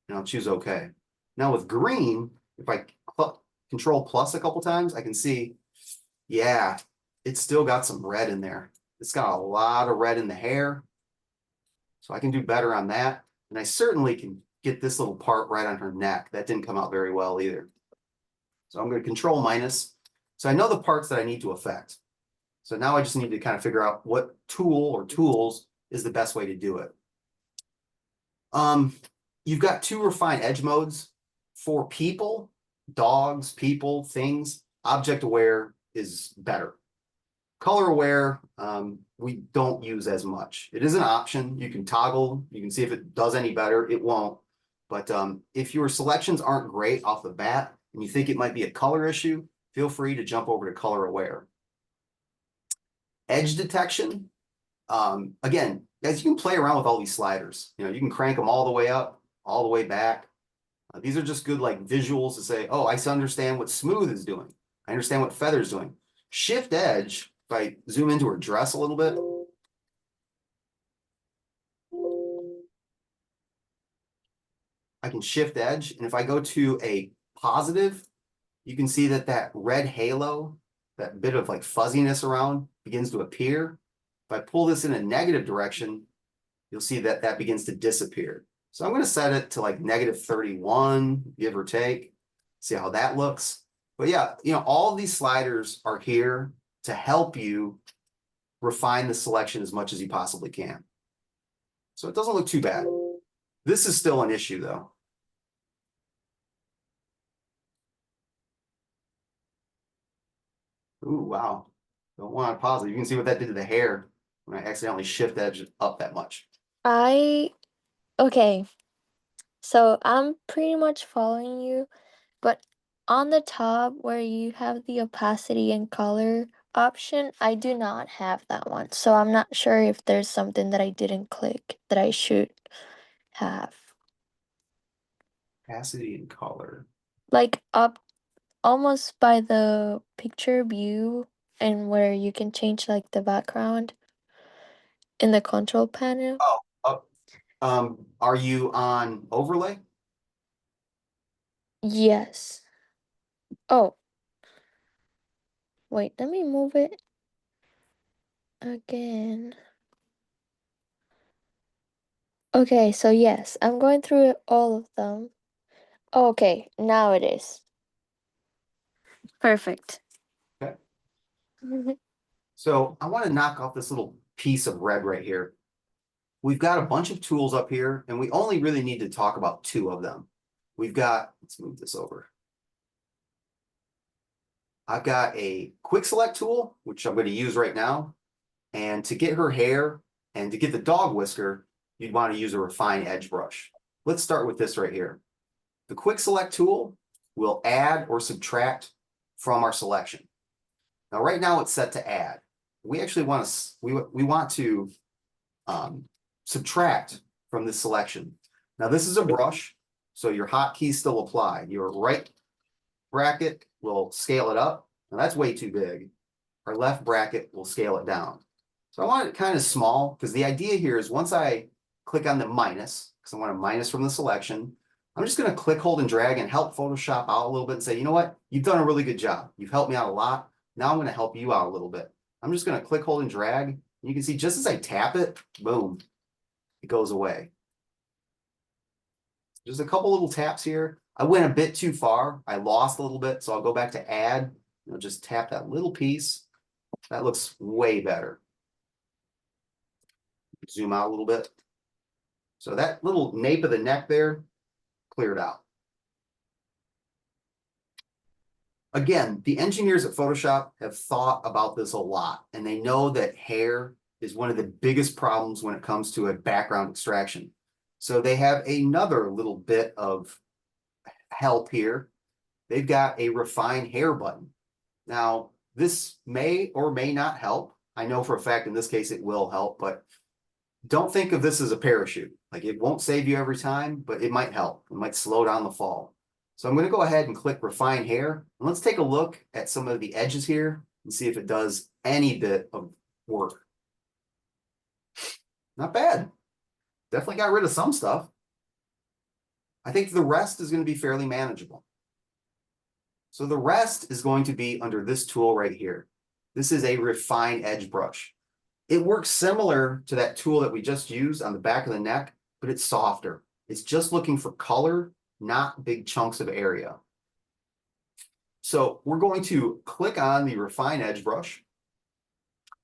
And I'll choose OK. Now with green, if I control plus a couple times, I can see, yeah, it's still got some red in there. It's got a lot of red in the hair. So I can do better on that. And I certainly can get this little part right on her neck. That didn't come out very well either. So I'm going to control minus. So I know the parts that I need to affect. So now I just need to kind of figure out what tool or tools is the best way to do it. You've got two refine edge modes for people, dogs, people, things. Object aware is better. Color aware, we don't use as much. It is an option. You can toggle. You can see if it does any better. It won't. But if your selections aren't great off the bat and you think it might be a color issue, feel free to jump over to color aware. Edge detection. Again, guys, you can play around with all these sliders. You know, you can crank them all the way up, all the way back. These are just good like visuals to say, oh, I understand what smooth is doing. I understand what feather is doing. Shift edge, if I zoom into her dress a little bit. I can shift edge. And if I go to a positive, you can see that that red halo, that bit of like fuzziness around begins to appear. If I pull this in a negative direction, you'll see that that begins to disappear. So I'm going to set it to like -31, give or take, see how that looks. But yeah, you know, all of these sliders are here to help you refine the selection as much as you possibly can. So it doesn't look too bad. This is still an issue though. Ooh, wow. Don't want to pause it. You can see what that did to the hair when I accidentally shift edge up that much. Okay, so I'm pretty much following you, but on the top where you have the opacity and color option, I do not have that one. So I'm not sure if there's something that I didn't click that I should have. Opacity and color. Like up almost by the picture view and where you can change like the background in the control panel. Are you on overlay? Yes. Oh. Wait, let me move it again. Okay, so yes, I'm going through all of them. Oh, okay, now it is. Perfect. Okay. So I want to knock off this little piece of red right here. We've got a bunch of tools up here, and we only really need to talk about two of them. We've got, let's move this over. I've got a quick select tool, which I'm going to use right now. And to get her hair and to get the dog whisker, you'd want to use a refine edge brush. Let's start with this right here. The quick select tool will add or subtract from our selection. Now, right now it's set to add. We actually want to, we want to subtract from this selection. Now, this is a brush, so your hotkeys still apply. Your right bracket will scale it up. Now, that's way too big. Our left bracket will scale it down. So I want it kind of small because the idea here is once I click on the minus, because I want to minus from the selection, I'm just going to click, hold, and drag and help Photoshop out a little bit and say, you know what? You've done a really good job. You've helped me out a lot. Now I'm going to help you out a little bit. I'm just going to click, hold, and drag. You can see just as I tap it, boom, it goes away. Just a couple little taps here. I went a bit too far. I lost a little bit, so I'll go back to add. Just tap that little piece. That looks way better. Zoom out a little bit. So that little nape of the neck there, cleared out. Again, the engineers at Photoshop have thought about this a lot, and they know that hair is one of the biggest problems when it comes to a background extraction. So they have another little bit of help here. They've got a refine hair button. Now, this may or may not help. I know for a fact in this case it will help, but don't think of this as a parachute. Like, it won't save you every time, but it might help. It might slow down the fall. So I'm going to go ahead and click refine hair. And let's take a look at some of the edges here and see if it does any bit of work. Not bad. Definitely got rid of some stuff. I think the rest is going to be fairly manageable. So the rest is going to be under this tool right here. This is a refine edge brush. It works similar to that tool that we just used on the back of the neck, but it's softer. It's just looking for color, not big chunks of area. So we're going to click on the refine edge brush.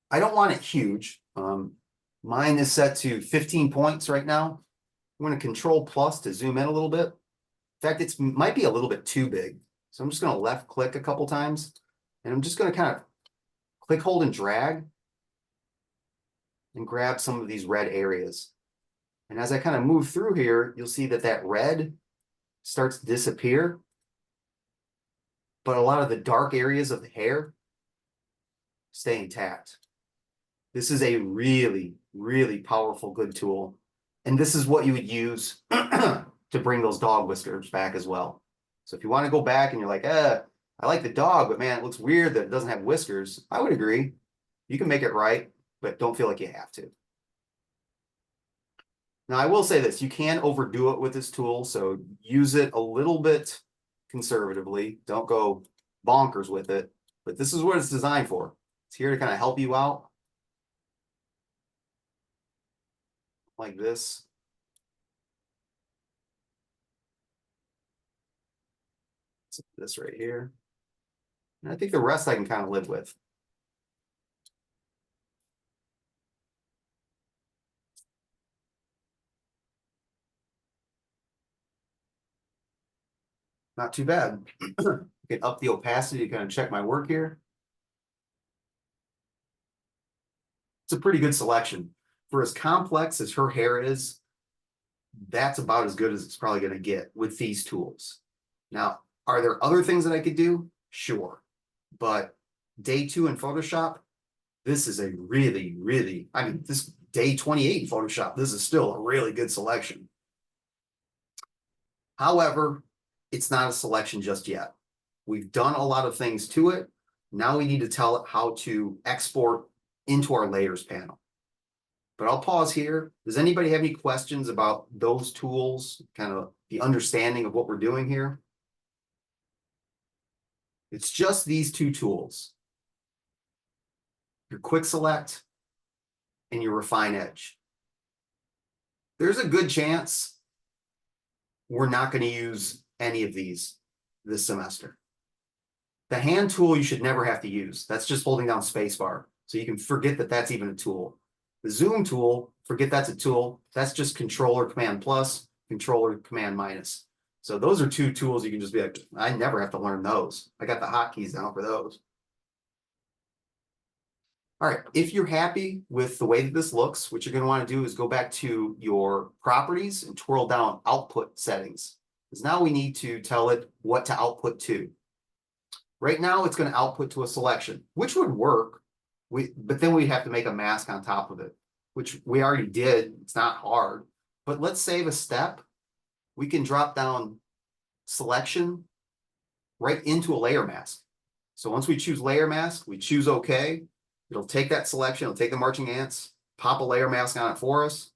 I don't want it huge. Mine is set to 15 points right now. I'm going to Control Plus to zoom in a little bit. In fact, it might be a little bit too big. So I'm just going to left click a couple times, and I'm just going to kind of click, hold, and drag and grab some of these red areas. And as I kind of move through here, you'll see that that red starts to disappear, but a lot of the dark areas of the hair stay intact. This is a really, really powerful, good tool. And this is what you would use to bring those dog whiskers back as well. So if you want to go back and you're like, I like the dog, but man, it looks weird that it doesn't have whiskers, I would agree. You can make it right, but don't feel like you have to. Now, I will say this, you can overdo it with this tool, so use it a little bit conservatively. Don't go bonkers with it, but this is what it's designed for. It's here to kind of help you out. Like this. This right here. And I think the rest I can kind of live with. Not too bad. Get up the opacity to kind of check my work here. It's a pretty good selection. For as complex as her hair is, that's about as good as it's probably going to get with these tools. Now, are there other things that I could do? Sure. But day 2 in Photoshop, this is a really, really, I mean, this day 28 in Photoshop, this is still a really good selection. However, it's not a selection just yet. We've done a lot of things to it. Now we need to tell it how to export into our layers panel. But I'll pause here. Does anybody have any questions about those tools, kind of the understanding of what we're doing here? It's just these 2 tools. Your quick select and your refine edge. There's a good chance we're not going to use any of these this semester. The hand tool you should never have to use. That's just holding down spacebar. So you can forget that that's even a tool. The zoom tool, forget that's a tool. That's just controller command plus, controller command minus. So those are 2 tools you can just be like, I never have to learn those. I got the hotkeys down for those. All right, if you're happy with the way that this looks, what you're going to want to do is go back to your properties and twirl down output settings. Because now we need to tell it what to output to. Right now, it's going to output to a selection, which would work. But then we'd have to make a mask on top of it, which we already did. It's not hard. But let's save a step. We can drop down selection right into a layer mask. So once we choose layer mask, we choose OK. It'll take that selection, it'll take the marching ants, pop a layer mask on it for us.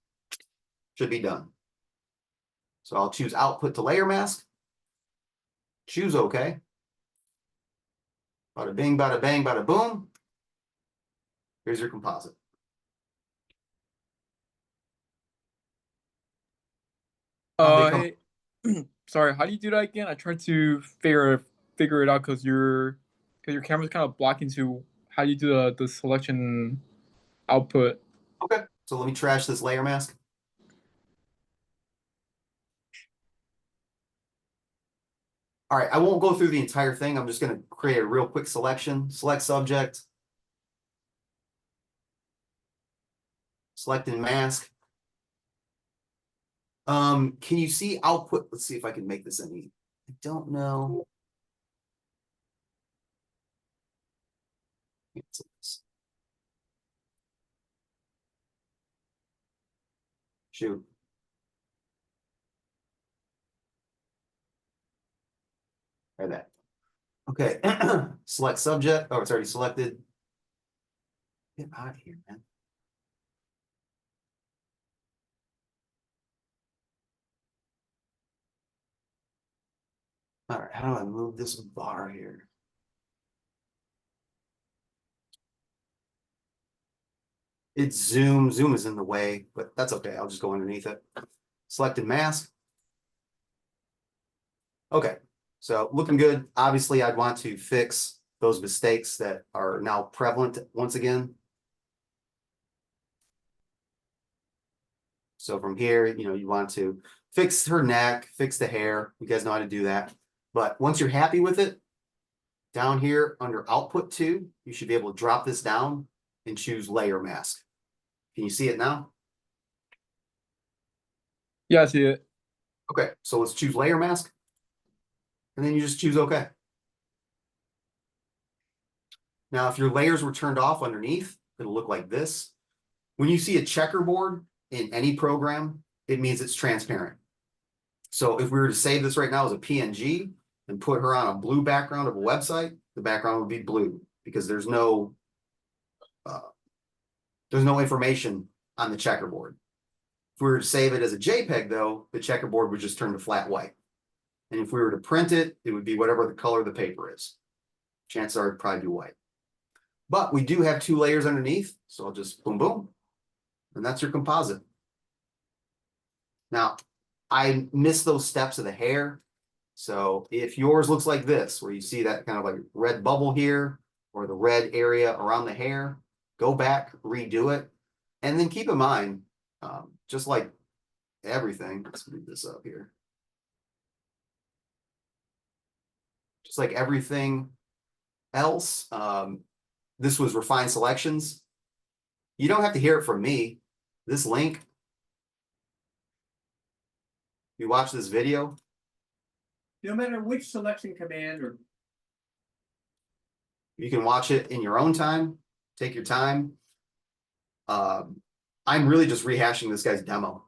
Should be done. So I'll choose output to layer mask. Choose OK. Bada bing, bada bang, bada boom. Here's your composite. Hey, sorry, how do you do that again? I tried to figure it out because your camera's kind of blocking to how do you do the selection output. Okay, so let me trash this layer mask. All right, I won't go through the entire thing. I'm just going to create a real quick selection. Select subject. Select and mask. Can you see output? Let's see if I can make this any. I don't know. Shoot. Try that. Okay. Select subject. Oh, it's already selected. Get out of here, man. All right, how do I move this bar here? It's zoom. Zoom is in the way, but that's okay. I'll just go underneath it. Selected mask. Okay, so looking good. Obviously, I'd want to fix those mistakes that are now prevalent once again. So from here, you want to fix her neck, fix the hair. You guys know how to do that. But once you're happy with it, down here under output 2, you should be able to drop this down and choose layer mask. Can you see it now? Yeah, I see it. Okay, so let's choose layer mask. And then you just choose OK. Now, if your layers were turned off underneath, it'll look like this. When you see a checkerboard in any program, it means it's transparent. So if we were to save this right now as a PNG and put her on a blue background of a website, the background would be blue because there's no information on the checkerboard. If we were to save it as a JPEG, though, the checkerboard would just turn to flat white. And if we were to print it, it would be whatever the color of the paper is. Chances are it'd probably be white. But we do have 2 layers underneath, so I'll just boom, boom. And that's your composite. Now, I missed those steps of the hair. So if yours looks like this, where you see that kind of like red bubble here, or the red area around the hair, go back, redo it. And then keep in mind, just like everything, let's move this up here. Just like everything else, this was refined selections. You don't have to hear it from me. This link, you watch this video. No matter which selection command or. You can watch it in your own time. Take your time. I'm really just rehashing this guy's demo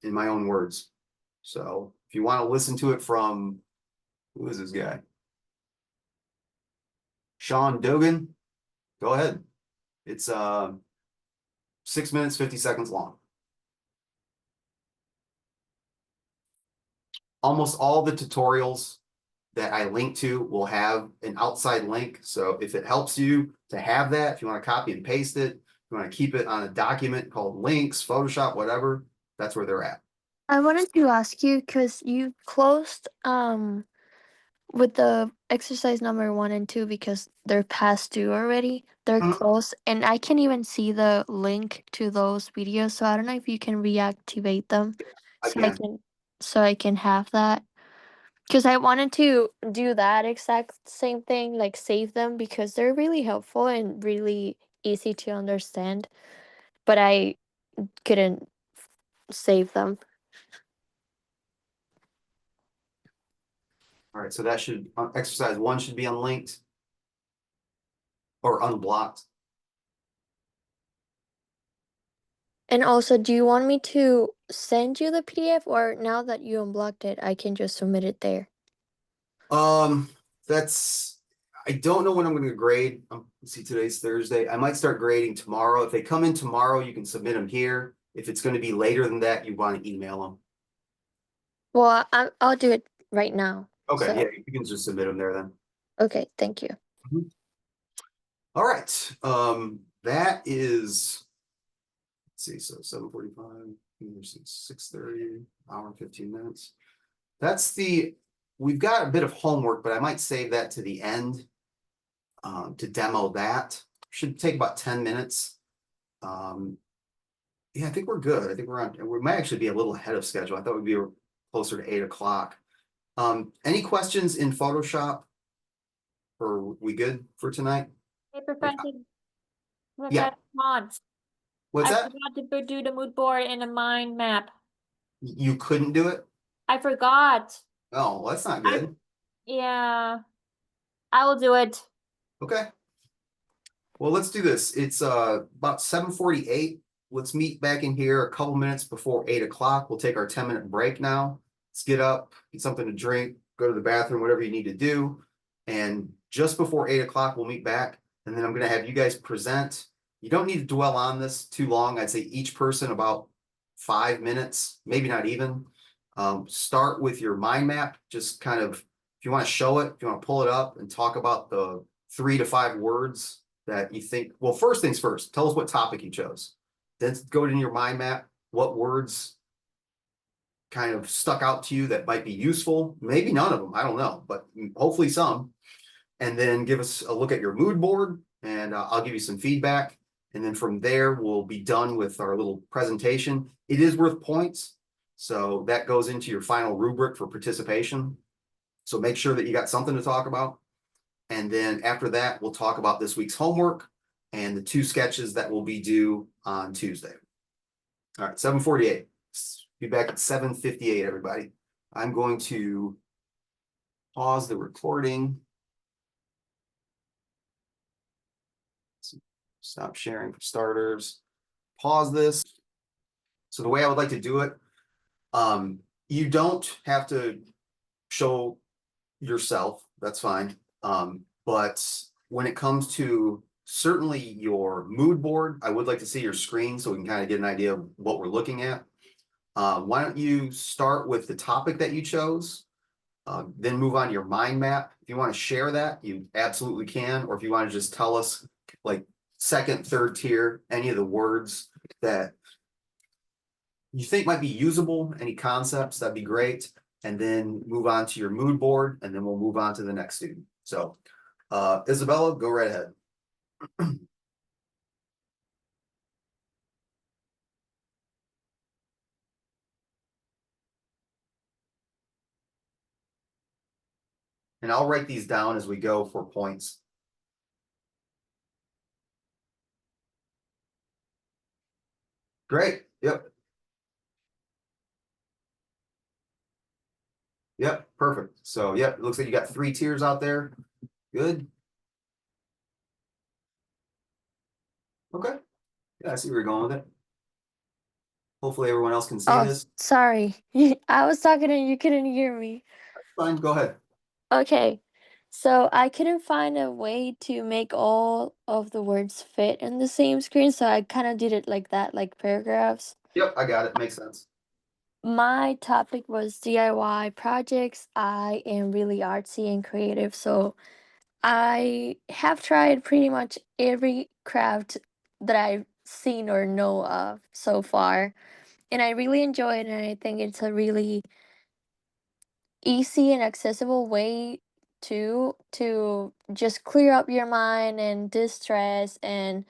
in my own words. So if you want to listen to it from, who is this guy? Sean Dogan, go ahead. It's 6 minutes, 50 seconds long. Almost all the tutorials that I link to will have an outside link. So if it helps you to have that, if you want to copy and paste it, if you want to keep it on a document called links, Photoshop, whatever, that's where they're at. I wanted to ask you because you closed with the exercise number 1 and 2 because they're past due already. They're closed, and I can't even see the link to those videos. So I don't know if you can reactivate them, so I can have that. Because I wanted to do that exact same thing, like save them because they're really helpful and really easy to understand. But I couldn't save them. All right, so that should, exercise 1 should be unlinked or unblocked. And also, do you want me to send you the PDF, or now that you unblocked it, I can just submit it there? I don't know when I'm going to grade. Let's see, today's Thursday. I might start grading tomorrow. If they come in tomorrow, you can submit them here. If it's going to be later than that, you want to email them. Well, I'll do it right now. Okay, So, yeah, you can just submit them there then. okay, thank you. All right, that is, let's see, so 7:45, 6:30, hour and 15 minutes. We've got a bit of homework, but I might save that to the end to demo that. Should take about 10 minutes. Yeah, I think we're good. I think we might actually be a little ahead of schedule. I thought we'd be closer to 8 o'clock. Any questions in Photoshop? Or are we good for tonight? Hey, Professor. Yeah. Mods. What's I that? forgot to do the mood board and a mind map. You couldn't do it? I forgot. Oh, well, that's not good. Yeah. I will do it. Okay. Well, let's do this. It's about 7:48. Let's meet back in here a couple minutes before 8 o'clock. We'll take our 10-minute break now. Let's get up, get something to drink, go to the bathroom, whatever you need to do. And just before 8 o'clock, we'll meet back. And then I'm going to have you guys present. You don't need to dwell on this too long. I'd say each person about 5 minutes, maybe not even. Start with your mind map. Just kind of, if you want to show it, if you want to pull it up and talk about the 3 to 5 words that you think, well, first things first, tell us what topic you chose. Then go to your mind map, what words kind of stuck out to you that might be useful. Maybe none of them, I don't know, but hopefully some. And then give us a look at your mood board and I'll give you some feedback. And then from there, we'll be done with our little presentation. It is worth points. So that goes into your final rubric for participation. So make sure that you got something to talk about. And then after that, we'll talk about this week's homework and the 2 sketches that will be due on Tuesday. All right, 7:48. Be back at 7:58, everybody. I'm going to pause the recording. Stop sharing for starters. Pause this. So the way I would like to do it, you don't have to show yourself, that's fine. But when it comes to certainly your mood board, I would like to see your screen so we can kind of get an idea of what we're looking at. Why don't you start with the topic that you chose, then move on to your mind map. If you want to share that, you absolutely can. Or if you want to just tell us like second, third tier, any of the words that you think might be usable, any concepts, that'd be great. And then move on to your mood board, and then we'll move on to the next student. So Isabella, go right ahead. And I'll write these down as we go for points. Great. Yep. Yep. Perfect. So, yep. It looks like you got 3 tiers out there. Good. Okay. Yeah, I see where you're going with it. Hopefully everyone else can see this. Sorry. I was talking and you couldn't hear me. Fine. Go ahead. Okay. So I couldn't find a way to make all of the words fit in the same screen, so I kind of did it like that, like paragraphs. Yep, I got it. Makes sense. My topic was DIY projects. I am really artsy and creative, so I have tried pretty much every craft that I've seen or know of so far, and I really enjoy it, and I think it's a really easy and accessible way to just clear up your mind and distress and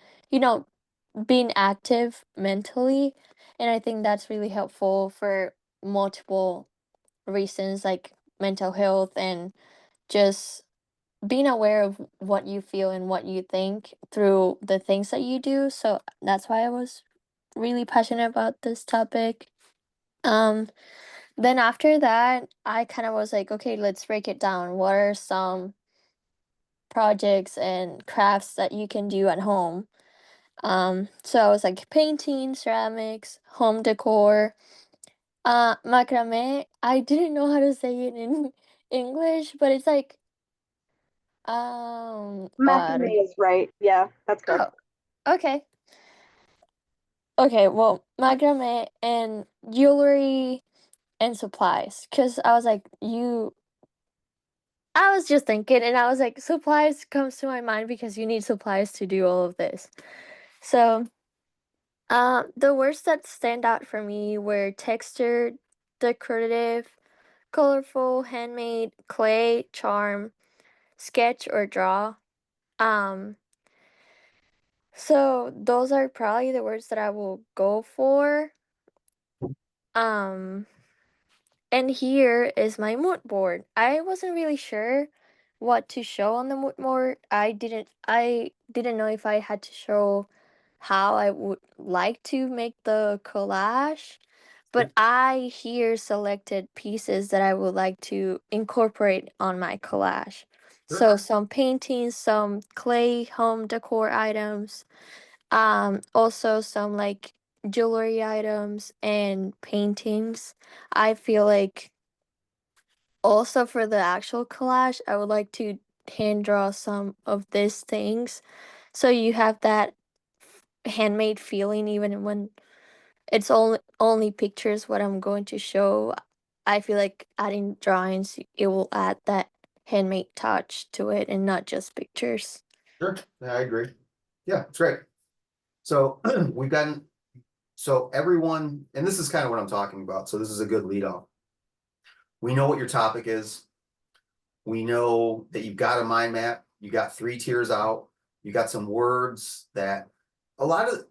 being active mentally. And I think that's really helpful for multiple reasons, like mental health and just being aware of what you feel and what you think through the things that you do. So that's why I was really passionate about this topic. Then after that, I kind of was like, okay, let's break it down. What are some projects and crafts that you can do at home? So I was like painting, ceramics, home decor, macrame. I didn't know how to say it in English, but it's like Macrame is right. Yeah, that's good. oh, okay. Okay, well, macrame and jewelry, and supplies, because I was like, I was just thinking, and I was like, supplies comes to my mind because you need supplies to do all of this. So, the words that stand out for me were textured, decorative, colorful, handmade, clay, charm, sketch, or draw. Um, so those are probably the words that I will go for. Um, and here is my mood board. I wasn't really sure what to show on the mood board. I didn't know if I had to show how I would like to make the collage, but I here selected pieces that I would like to incorporate on my collage. Sure. So some paintings, some clay home decor items, also some like jewelry items and paintings. I feel like also for the actual collage, I would like to hand draw some of these things so you have that handmade feeling even when it's only pictures what I'm going to show. I feel like adding drawings it will add that handmade touch to it and not just pictures. Sure, yeah, I agree. Yeah, it's great. So we've gotten, so everyone, and this is kind of what I'm talking about, so this is a good lead off. We know what your topic is. We know that you've got a mind map, you got 3 tiers out, you got some words that a lot of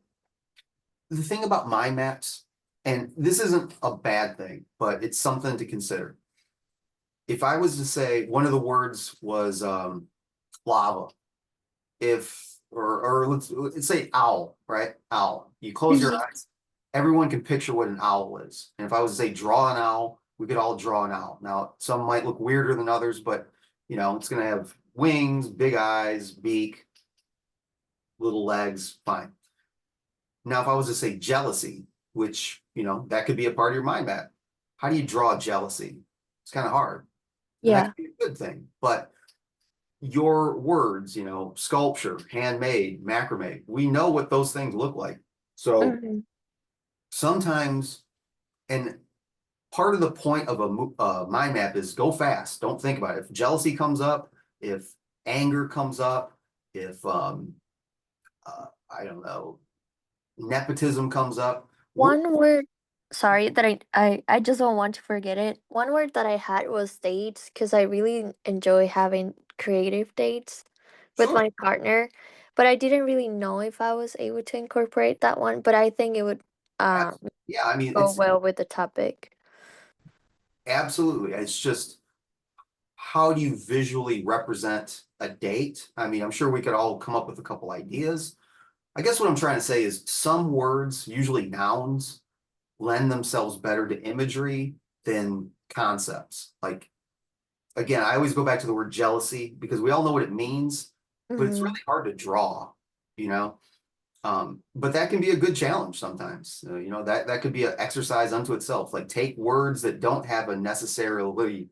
the thing about mind maps, and this isn't a bad thing, but it's something to consider. If I was to say one of the words was lava, or let's say owl, right? Owl. You close your eyes, everyone can picture what an owl is. And if I was to say draw an owl, we could all draw an owl. Now, some might look weirder than others, but it's gonna have wings, big eyes, beak, little legs, fine. Now, if I was to say jealousy, which that could be a part of your mind map. How do you draw jealousy? It's kind of hard. And that Yeah. could be a good thing, but your words, sculpture, handmade, macrame, we know what those things look like. So Mhm. sometimes, and part of the point of a mind map is go fast. Don't think about it. If jealousy comes up, if anger comes up, if I don't know, nepotism comes up. One word, sorry, that I just don't want to forget it. One word that I had was dates because I really enjoy having creative dates with Sure. my partner, but I didn't really know if I was able to incorporate that one, but I think it would Yeah, I mean, go it's well with the topic. absolutely. It's just how do you visually represent a date? I mean, I'm sure we could all come up with a couple ideas. I guess what I'm trying to say is some words, usually nouns, lend themselves better to imagery than concepts. Like, again, I always go back to the word jealousy because we all know what it means, but it's really hard to draw, you know? But that can be a good challenge sometimes. That could be an exercise unto itself. Like take words that don't have a necessarily,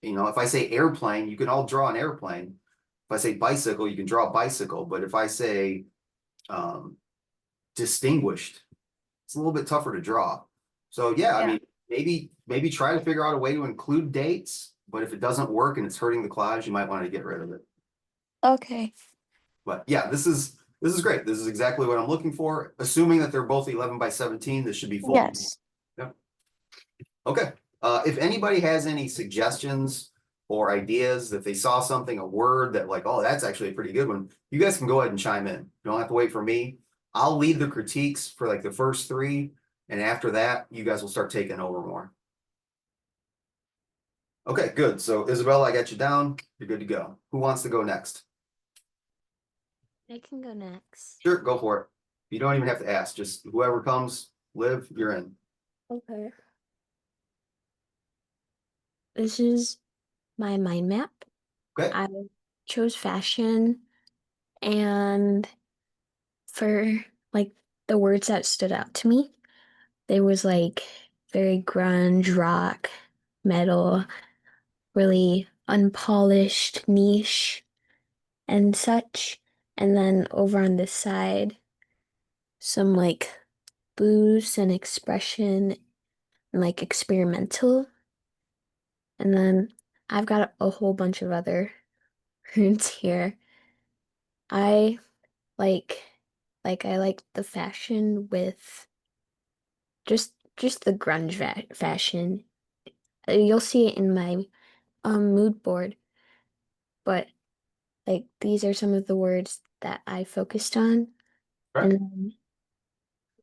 if I say airplane, you can all draw an airplane. If I say bicycle, you can draw a bicycle. But if I say distinguished, it's a little bit tougher to draw. So yeah, I mean, maybe try to figure out a way to include dates, but if it doesn't work and it's hurting the collage, you might want to get rid of it. Okay. But yeah, this is great. This is exactly what I'm looking for. Assuming that they're both 11 by 17, this should be full. Yes. Yep. Okay. If anybody has any suggestions or ideas, if they saw something, a word that like, oh, that's actually a pretty good one, you guys can go ahead and chime in. You don't have to wait for me. I'll lead the critiques for like the first 3, and after that, you guys will start taking over more. Okay, good. So Isabella, I got you down. You're good to go. Who wants to go next? I can go next. Sure, go for it. You don't even have to ask. Just whoever comes, Liv, you're in. Okay. This is my mind map. Okay. I chose fashion, and for like the words that stood out to me, there was like very grunge, rock, metal, really unpolished, niche, and such. And then over on this side, some like boost and expression and like experimental. And then I've got a whole bunch of other runes here. I like I like the fashion with just the grunge fashion. You'll see it in my mood board, but like these are some of the words that I focused on. Right. And then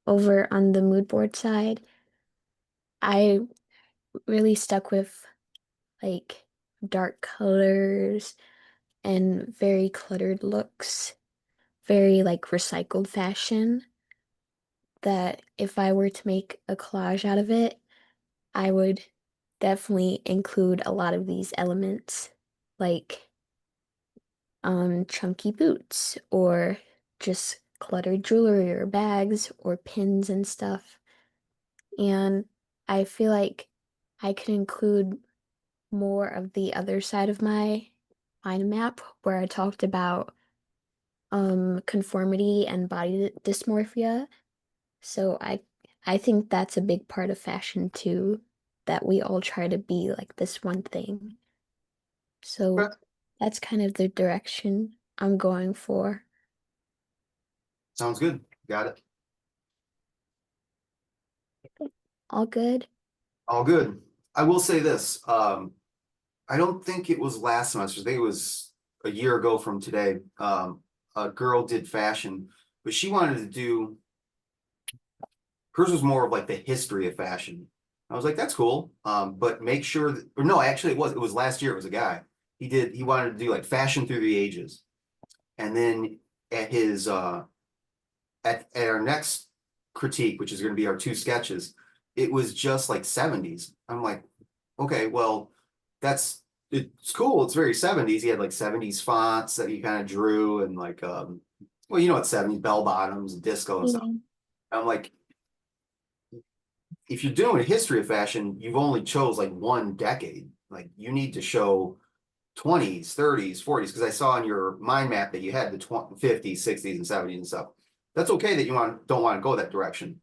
over on the mood board side, I really stuck with like dark colors and very cluttered looks, very like recycled fashion, that if I were to make a collage out of it, I would definitely include a lot of these elements, like chunky boots or just cluttered jewelry or bags or pins and stuff. And I feel like I could include more of the other side of my mind map where I talked about conformity and body dysmorphia. So I think that's a big part of fashion too, that we all try to be like this one thing. So Okay. that's kind of the direction I'm going for. Sounds good. Got it. All good? All good. I will say this. I don't think it was last semester. I think it was a year ago from today. A girl did fashion, but she wanted to do, hers was more of like the history of fashion. I was like, that's cool. But make sure that, or no, actually it was last year. It was a guy. He wanted to do like fashion through the ages. And then at his, at our next critique, which is going to be our two sketches, it was just like 70s. I'm like, okay, well, it's cool. It's very 70s. He had like 70s fonts that he kind of drew and like well, you know what 70s bell bottoms, disco and stuff. I'm like, if you're doing a history of fashion, you've only chose like one decade. Like you need to show 20s, 30s, 40s, because I saw on your mind map that you had the 50s, 60s, and 70s and stuff. That's okay that you don't want to go that direction.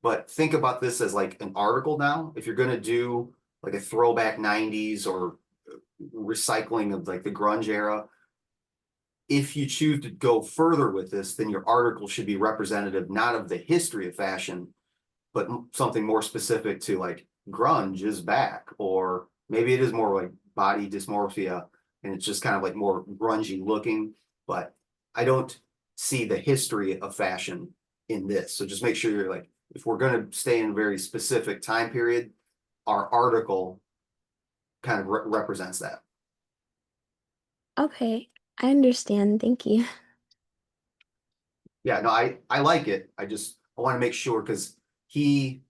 But think about this as like an article now. If you're going to do like a throwback 90s or recycling of like the grunge era, if you choose to go further with this, then your article should be representative not of the history of fashion, but something more specific to like grunge is back, or maybe it is more like body dysmorphia and it's just kind of like more grungy looking. But I don't see the history of fashion in this. So just make sure you're like, if we're going to stay in a very specific time period, our article kind of represents that. Okay, I understand. Thank you. Yeah, no, I like it. I want to make sure because he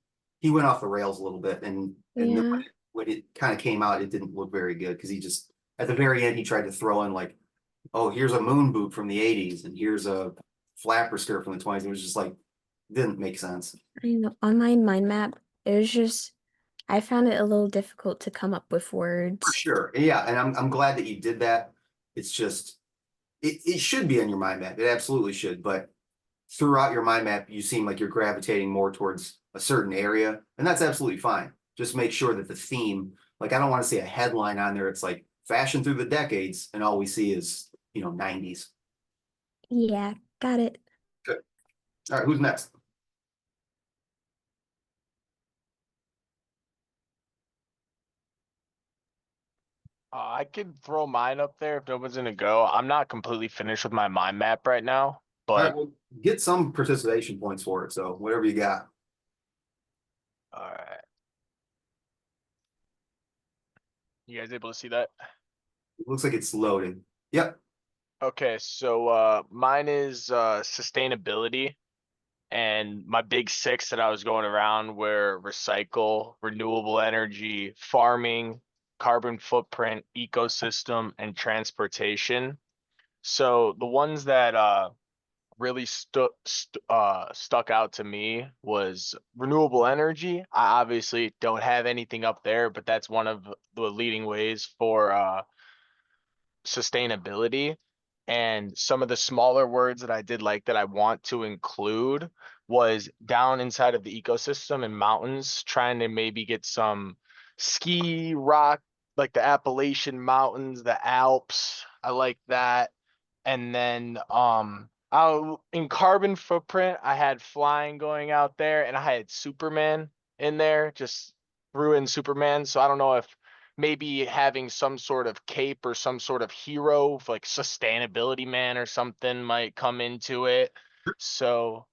went off the rails a little bit, and then Yeah. when it kind of came out, it didn't look very good because he just at the very end he tried to throw in like, oh, here's a moon boot from the 80s and here's a flapper skirt from the 20s. It was just like didn't make sense. I know on my mind map, it was just I found it a little difficult to come up with For words. sure. Yeah, and I'm glad that you did that. It's just it should be on your mind map. It absolutely should, but throughout your mind map, you seem like you're gravitating more towards a certain area, and that's absolutely fine. Just make sure that the theme, like I don't want to see a headline on there. It's like fashion through the decades, and all we see is, 90s. Yeah, got it. Good. All right, who's next? I could throw mine up there if no one's gonna go. I'm not completely finished with my mind map right now, All but right, well, get some participation points for it. So whatever you got. all right. You guys able to see that? It looks like it's loading. Yep. Okay, so mine is sustainability, and my big six that I was going around were recycle, renewable energy, farming, carbon footprint, ecosystem, and transportation. So the ones that really stuck out to me was renewable energy. I obviously don't have anything up there, but that's one of the leading ways for sustainability. And some of the smaller words that I did like that I want to include was down inside of the ecosystem and mountains, trying to maybe get some ski rock, like the Appalachian Mountains, the Alps. I like that. And then in carbon footprint, I had flying going out there, and I had Superman in there, just threw in Superman. So I don't know if maybe having some sort of cape or some sort of hero, like sustainability man or something, might come into it. So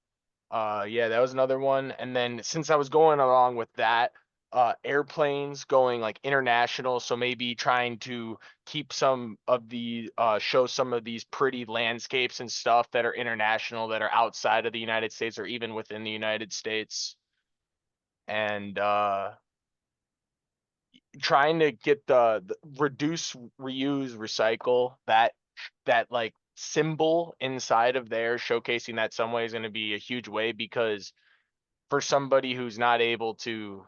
yeah, that was another one. And then since I was going along with that, airplanes going like international, so maybe trying to keep some of the show some of these pretty landscapes and stuff that are international, that are outside of the United States or even within the United States. And trying to get the reduce, reuse, recycle, that like symbol inside of there, showcasing that some way is going to be a huge way, because for somebody who's not able to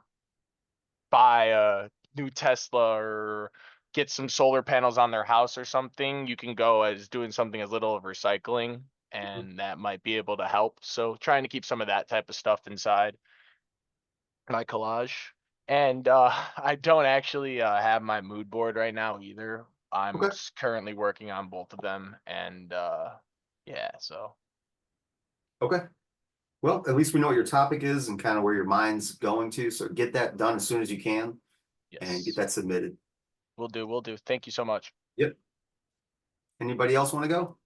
buy a new Tesla or get some solar panels on their house or something, you can go as doing something as little of recycling, and that might be able to help. So trying to keep some of that type of stuff inside my collage. And I don't actually have my mood board right now either. I'm Okay. currently working on both of them, and yeah, so Okay. Well, at least we know what your topic is and kind of where your mind's going to. So get that done as soon as you can and get yes, that submitted. we'll do. Thank you so much. Yep. Anybody else want to go?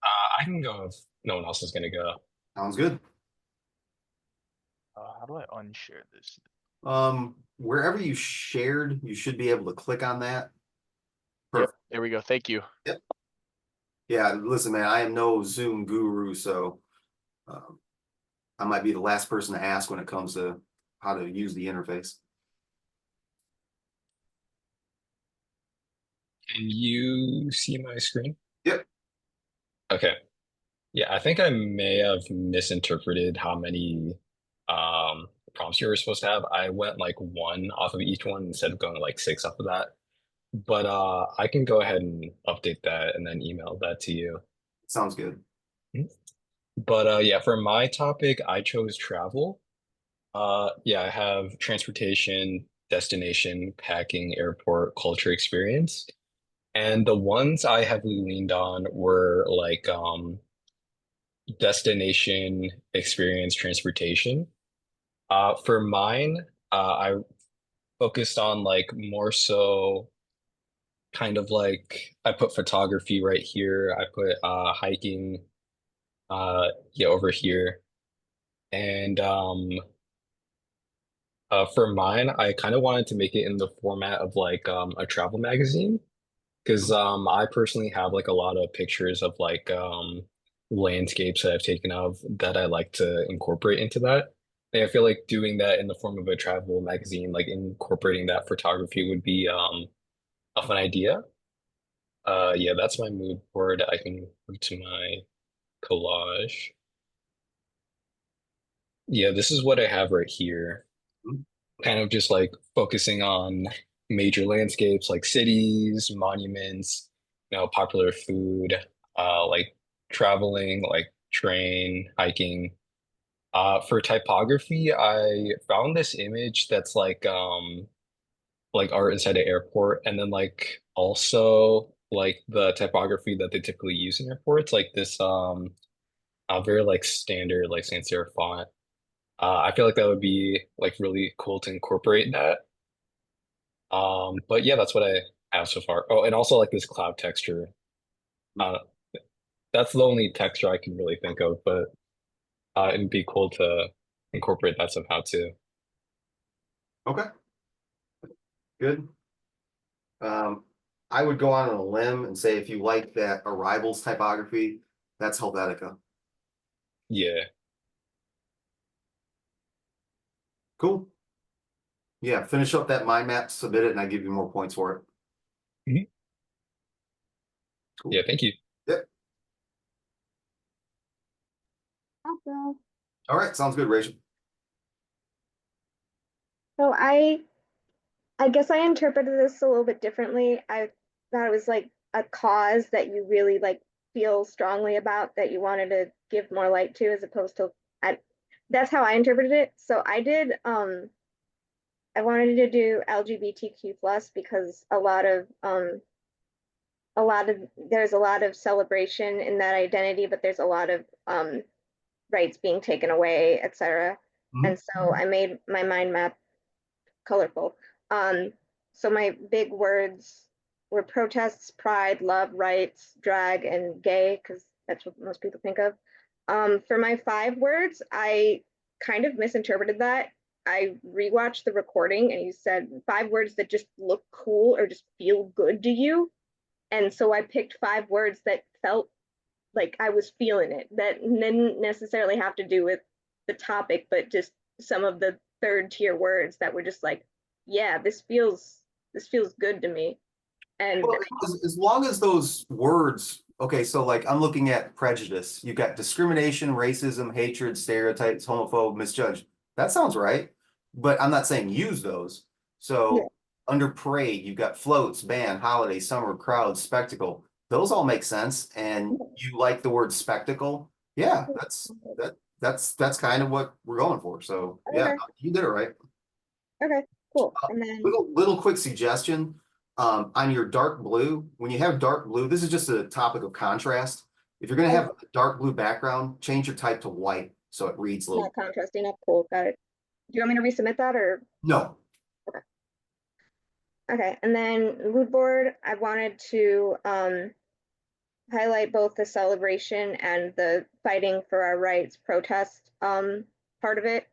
I can go if no one else is gonna go. Sounds good. How do I unshare this? Wherever you shared, you should be able to click on that. Yep, there we go. Thank you. Yep. Yeah, listen, man, I am no Zoom guru, so I might be the last person to ask when it comes to how to use the interface. Can you see my screen? Yep. Okay. Yeah, I think I may have misinterpreted how many prompts you were supposed to have. I went like one off of each one instead of going like six off of that. But I can go ahead and update that and then email that to you. Sounds good. But yeah, for my topic, I chose travel. Yeah, I have transportation, destination, packing, airport, culture experience. And the ones I heavily leaned on were like destination, experience, transportation. For mine, I focused on like more so kind of like I put photography right here. I put hiking yeah over here. And for mine, I kind of wanted to make it in the format of like a travel magazine, because I personally have like a lot of pictures of like landscapes that I've taken of that I like to incorporate into that. And I feel like doing that in the form of a travel magazine, like incorporating that photography would be a fun idea. Yeah, that's my mood board. I can move to my collage. Yeah, this is what I have right here. Kind of just like focusing on major landscapes like cities, monuments, popular food, like traveling, like train, hiking. For typography, I found this image that's like art inside an airport, and then like also like the typography that they typically use in airports, like this very like standard like sans serif font. I feel like that would be like really cool to incorporate that. But yeah, that's what I have so far. Oh, and also like this cloud texture. Uh, that's the only texture I can really think of, but it'd be cool to incorporate that somehow too. Okay. Good. I would go on a limb and say if you like that arrivals typography, that's Helvetica. Yeah. Cool. Yeah, finish up that mind map, submit it, and I give you more points for it. Mhm. Cool. Yeah, thank you. Yep. Awesome. All right, sounds good, Rachel. So I guess I interpreted this a little bit differently. I thought it was like a cause that you really like feel strongly about that you wanted to give more light to, as opposed to that's how I interpreted it. So I wanted to do LGBTQ plus because there's a lot of celebration in that identity, but there's a lot of rights being taken away, etc. Mhm. And so I made my mind map colorful. So my big words were protests, pride, love, rights, drag, and gay, because that's what most people think of. For my 5 words, I kind of misinterpreted that. I rewatched the recording and you said 5 words that just look cool or just feel good to you. And so I picked 5 words that felt like I was feeling it, that didn't necessarily have to do with the topic, but just some of the third tier words that were just like, yeah, this feels good to me. And Well, as long as those words, okay, so like I'm looking at prejudice. You've got discrimination, racism, hatred, stereotypes, homophobe, misjudged. That sounds right, but I'm not saying use those. So yeah, under parade, you've got floats, band, holiday, summer, crowd, spectacle. Those all make sense, and you like the word spectacle. Yeah, that's kind of what we're going for. So yeah, okay, you did it right. okay, cool. And then Little quick suggestion, on your dark blue, when you have dark blue, this is just a topic of contrast. If you're gonna have a dark blue background, change your type to white so it reads a not little. contrasting up, cool, got it. Do you want me to resubmit that or? No, Okay, and then mood board, I wanted to highlight both the celebration and the fighting for our rights protest part of it.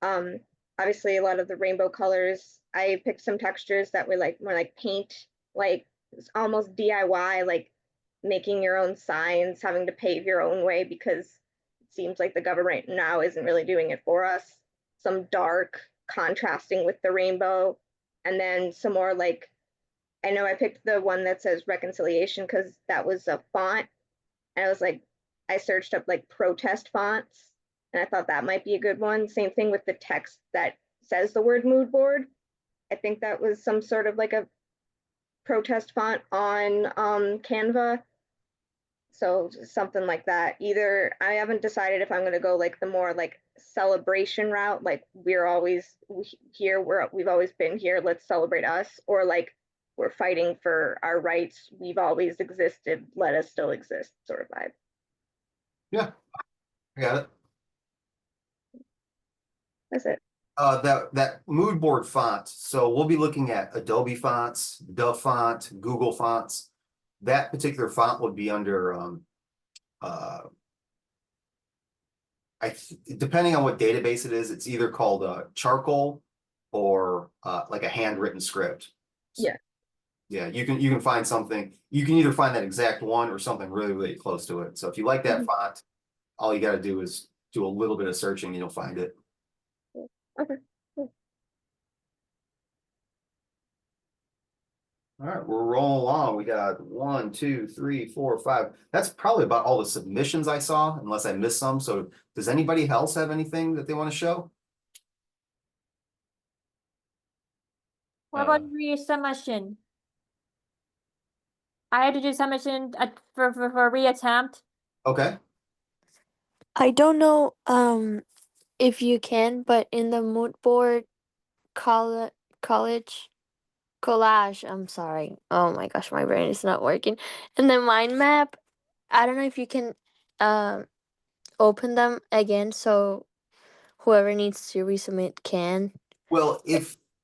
Um, Obviously, a lot of the rainbow colors. I picked some textures that were like more like paint, like it's almost DIY, like making your own signs, having to pave your own way because it seems like the government now isn't really doing it for us. Some dark contrasting with the rainbow, and then some more like I know I picked the one that says reconciliation because that was a font. And I was like, I searched up like protest fonts and I thought that might be a good one. Same thing with the text that says the word mood board. I think that was some sort of like a protest font on Canva. So something like that. Either I haven't decided if I'm going to go like the more like celebration route, like we're always here, we've always been here, let's celebrate us, or like we're fighting for our rights, we've always existed, let us still exist sort of vibe. yeah, I got it. That's it. That mood board font. So we'll be looking at Adobe fonts, Dove font, Google fonts. That particular font would be under depending on what database it is, it's either called charcoal or like a handwritten script. So, Yeah. yeah, you can find something. You can either find that exact one or something really, really close to it. So if you like that font, all you got to do is do a little bit of searching and you'll find it. Okay. Cool. All right, we're rolling along. We got 1, 2, 3, 4, 5. That's probably about all the submissions I saw, unless I missed some. So does anybody else have anything that they want to show? What about resubmission? I had to do submission for reattempt. Okay. I don't know if you can, but in the mood board college collage, I'm sorry. Oh my gosh, my brain is not working. And the mind map, I don't know if you can open them again so whoever needs to resubmit can. Well,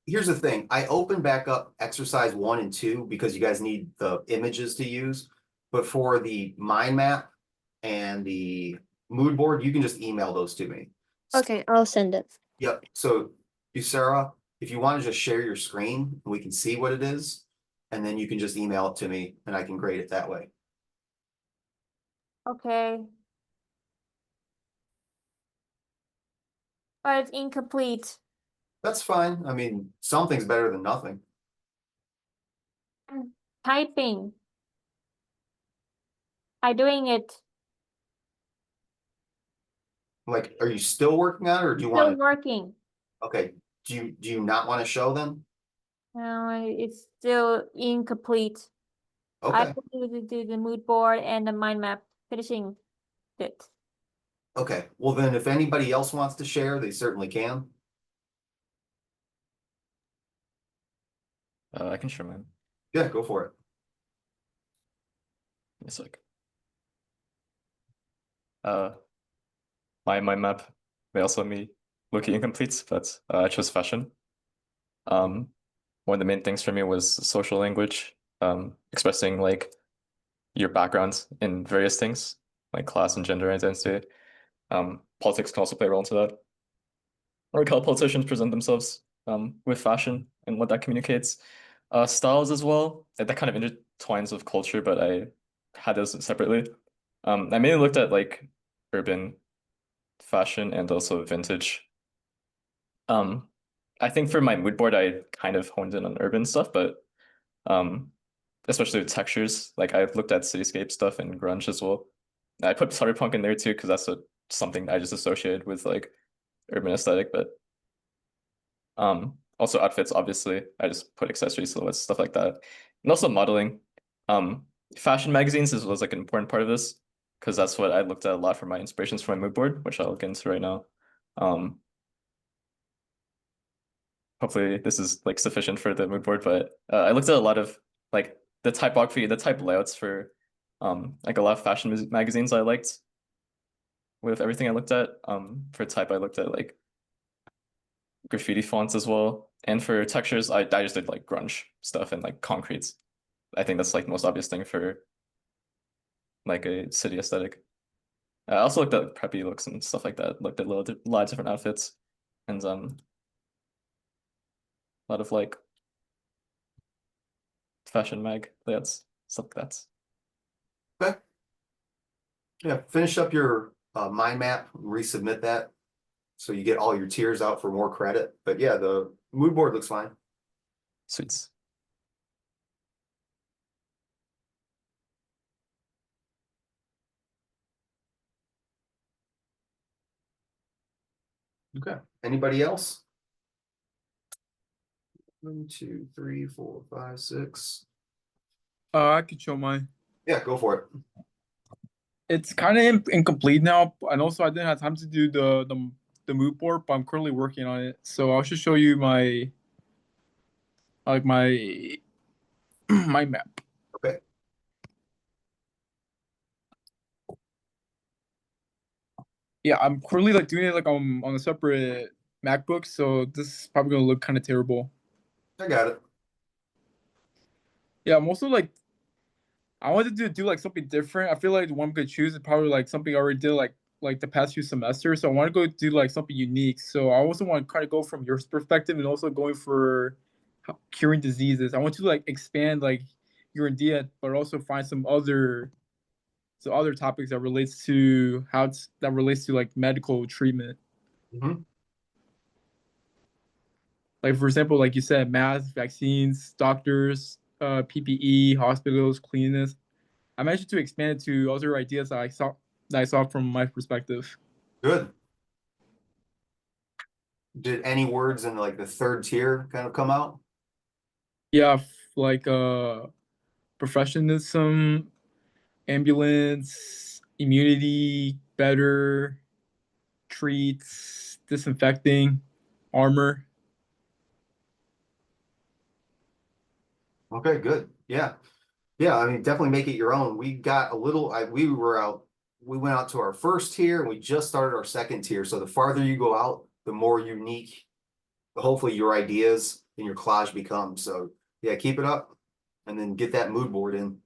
here's the thing, I opened back up exercise 1 and 2 because you guys need the images to use. But for the mind map and the mood board, you can just email those to me. Okay, I'll send it. Yep. So you, Sarah, if you want to just share your screen, we can see what it is, and then you can just email it to me and I can grade it that way. Okay. But it's incomplete. That's fine. I mean, something's better than nothing. Typing. I doing it. Like, are you still working on it or do you Still want to? working. Okay. Do you not want to show them? It's still incomplete. I Okay, put the mood board and the mind map, finishing it. okay. Well, then if anybody else wants to share, they certainly can. I can share mine. Yeah, go for it. It's like my mind map may also be looking incomplete, but I chose fashion. One of the main things for me was social language, expressing like your background in various things, like class and gender identity. Politics can also play a role into that. Or like how politicians present themselves with fashion and what that communicates. Styles as well, that kind of intertwines with culture, but I had those separately. I mainly looked at like urban fashion and also vintage. I think for my mood board, I kind of honed in on urban stuff, but especially with textures, like I've looked at cityscape stuff and grunge as well. I put cyberpunk in there too because that's something I just associated with like urban aesthetic, but also outfits, obviously. I just put accessories, silhouettes, stuff like that. And also modeling. Fashion magazines was like an important part of this because that's what I looked at a lot for my inspirations for my mood board, which I'll get into right now. Hopefully this is like sufficient for the mood board, but I looked at a lot of like the typography, the type layouts for like a lot of fashion magazines I liked with everything I looked at. For type, I looked at like graffiti fonts as well. And for textures, I just did like grunge stuff and like concretes. I think that's like the most obvious thing for like a city aesthetic. I also looked at preppy looks and stuff like that. Looked at a lot of different outfits and a lot of like fashion mag layouts, stuff like that. Okay. Yeah, finish up your mind map, resubmit that. So you get all your tiers out for more credit. But yeah, the mood board looks fine. Sweets. Okay. Anybody else? 1, 2, 3, 4, 5, 6. I could show mine. Yeah, go for it. It's kind of incomplete now, and also I didn't have time to do the mood board, but I'm currently working on it. So I'll just show you my my my map. Okay. Yeah, I'm currently like doing it like on a separate MacBook, so this is probably gonna look kind of terrible. I got it. Yeah, I'm also like I wanted to do like something different. I feel like the one we could choose is probably like something I already did like the past few semesters. So I want to go do like something unique. So I also want to kind of go from your perspective and also going for curing diseases. I want to like expand like your idea, but also find some other topics that relates to that relates to like medical treatment. Mm-hmm. Like for example, like you said, masks, vaccines, doctors, PPE, hospitals, cleanliness. I managed to expand it to other ideas that I saw from my perspective. Good. Did any words in like the third tier kind of come out? Yeah, like professionalism, ambulance, immunity, better, treats, disinfecting, armor. Okay, good. Yeah. Yeah, I mean, definitely make it your own. We got a little, we went out to our first tier and we just started our second tier. So the farther you go out, the more unique, hopefully your ideas and your collage become. So yeah, keep it up and then get that mood board in.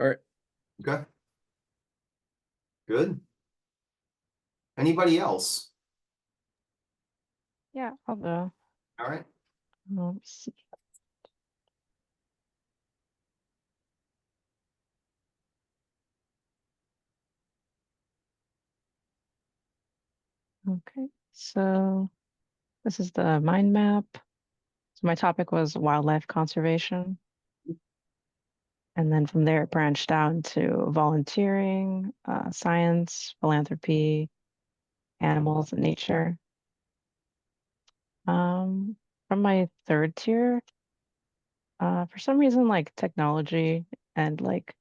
All right. Okay. Good. Anybody else? Yeah, I'll go. All right. Let's see. Okay, so this is the mind map. So my topic was wildlife conservation. And then from there, it branched down to volunteering, science, philanthropy, animals, and nature. from my third tier, for some reason, like technology and like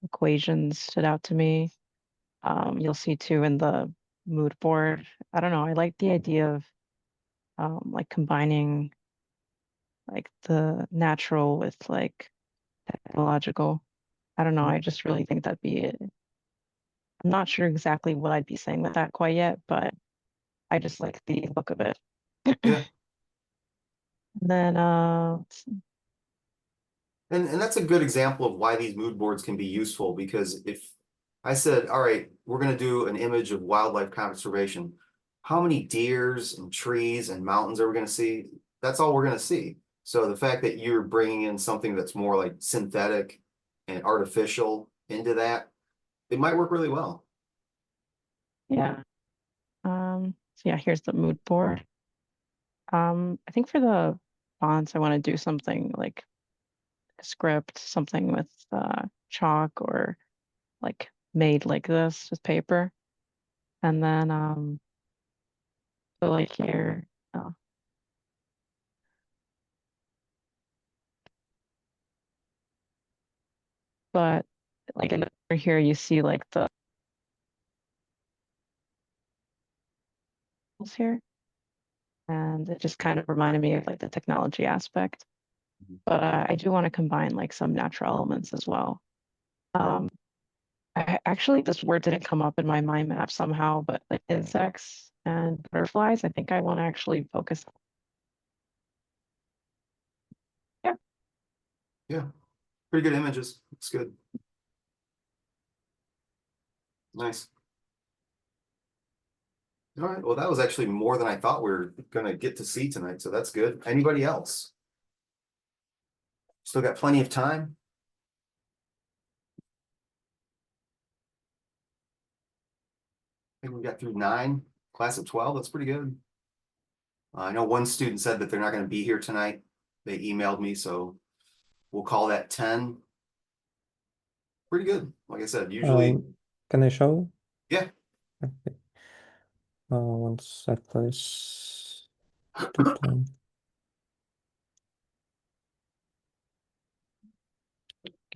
equations stood out to me. You'll see too in the mood board. I don't know. I like the idea of like combining like the natural with like technological. I don't know. I just really think that'd be it. I'm not sure exactly what I'd be saying with that quite yet, but I just like the look of it. Yeah. Then And that's a good example of why these mood boards can be useful, because if I said, all right, we're going to do an image of wildlife conservation, how many deers and trees and mountains are we going to see? That's all we're going to see. So the fact that you're bringing in something that's more like synthetic and artificial into that, it might work really well. yeah. So yeah, here's the mood board. I think for the fonts, I want to do something like a script, something with chalk or like made like this with paper. And then so like here, oh, but like in here you see like the here, and it just kind of reminded me of like the technology aspect. But I do want to combine like some natural elements as well. Actually, this word didn't come up in my mind map somehow, but like insects and butterflies, I think I want to actually focus. Yeah. Yeah. Pretty good images. It's good. Nice. All right. Well, that was actually more than I thought we were going to get to see tonight. So that's good. Anybody else? Still got plenty of time. I think we got through 9, class of 12. That's pretty good. I know one student said that they're not going to be here tonight. They emailed me, so we'll call that 10. Pretty good. Like I said, usually. Can I show? Yeah. Okay. One sec, please. Can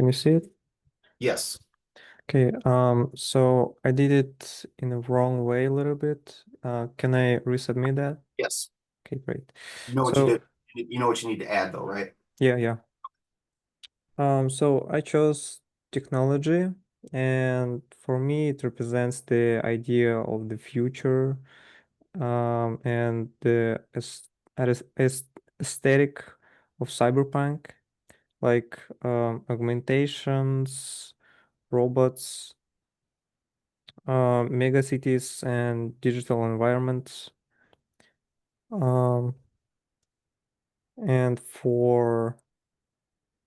you see it? Yes. Okay, so I did it in a wrong way a little bit. Can I resubmit that? Yes. Okay, great. You know what you So did. You know what you need to add though, right? yeah. So I chose technology, and for me it represents the idea of the future, and the aesthetic of cyberpunk, like augmentations, robots, mega cities, and digital environments. And for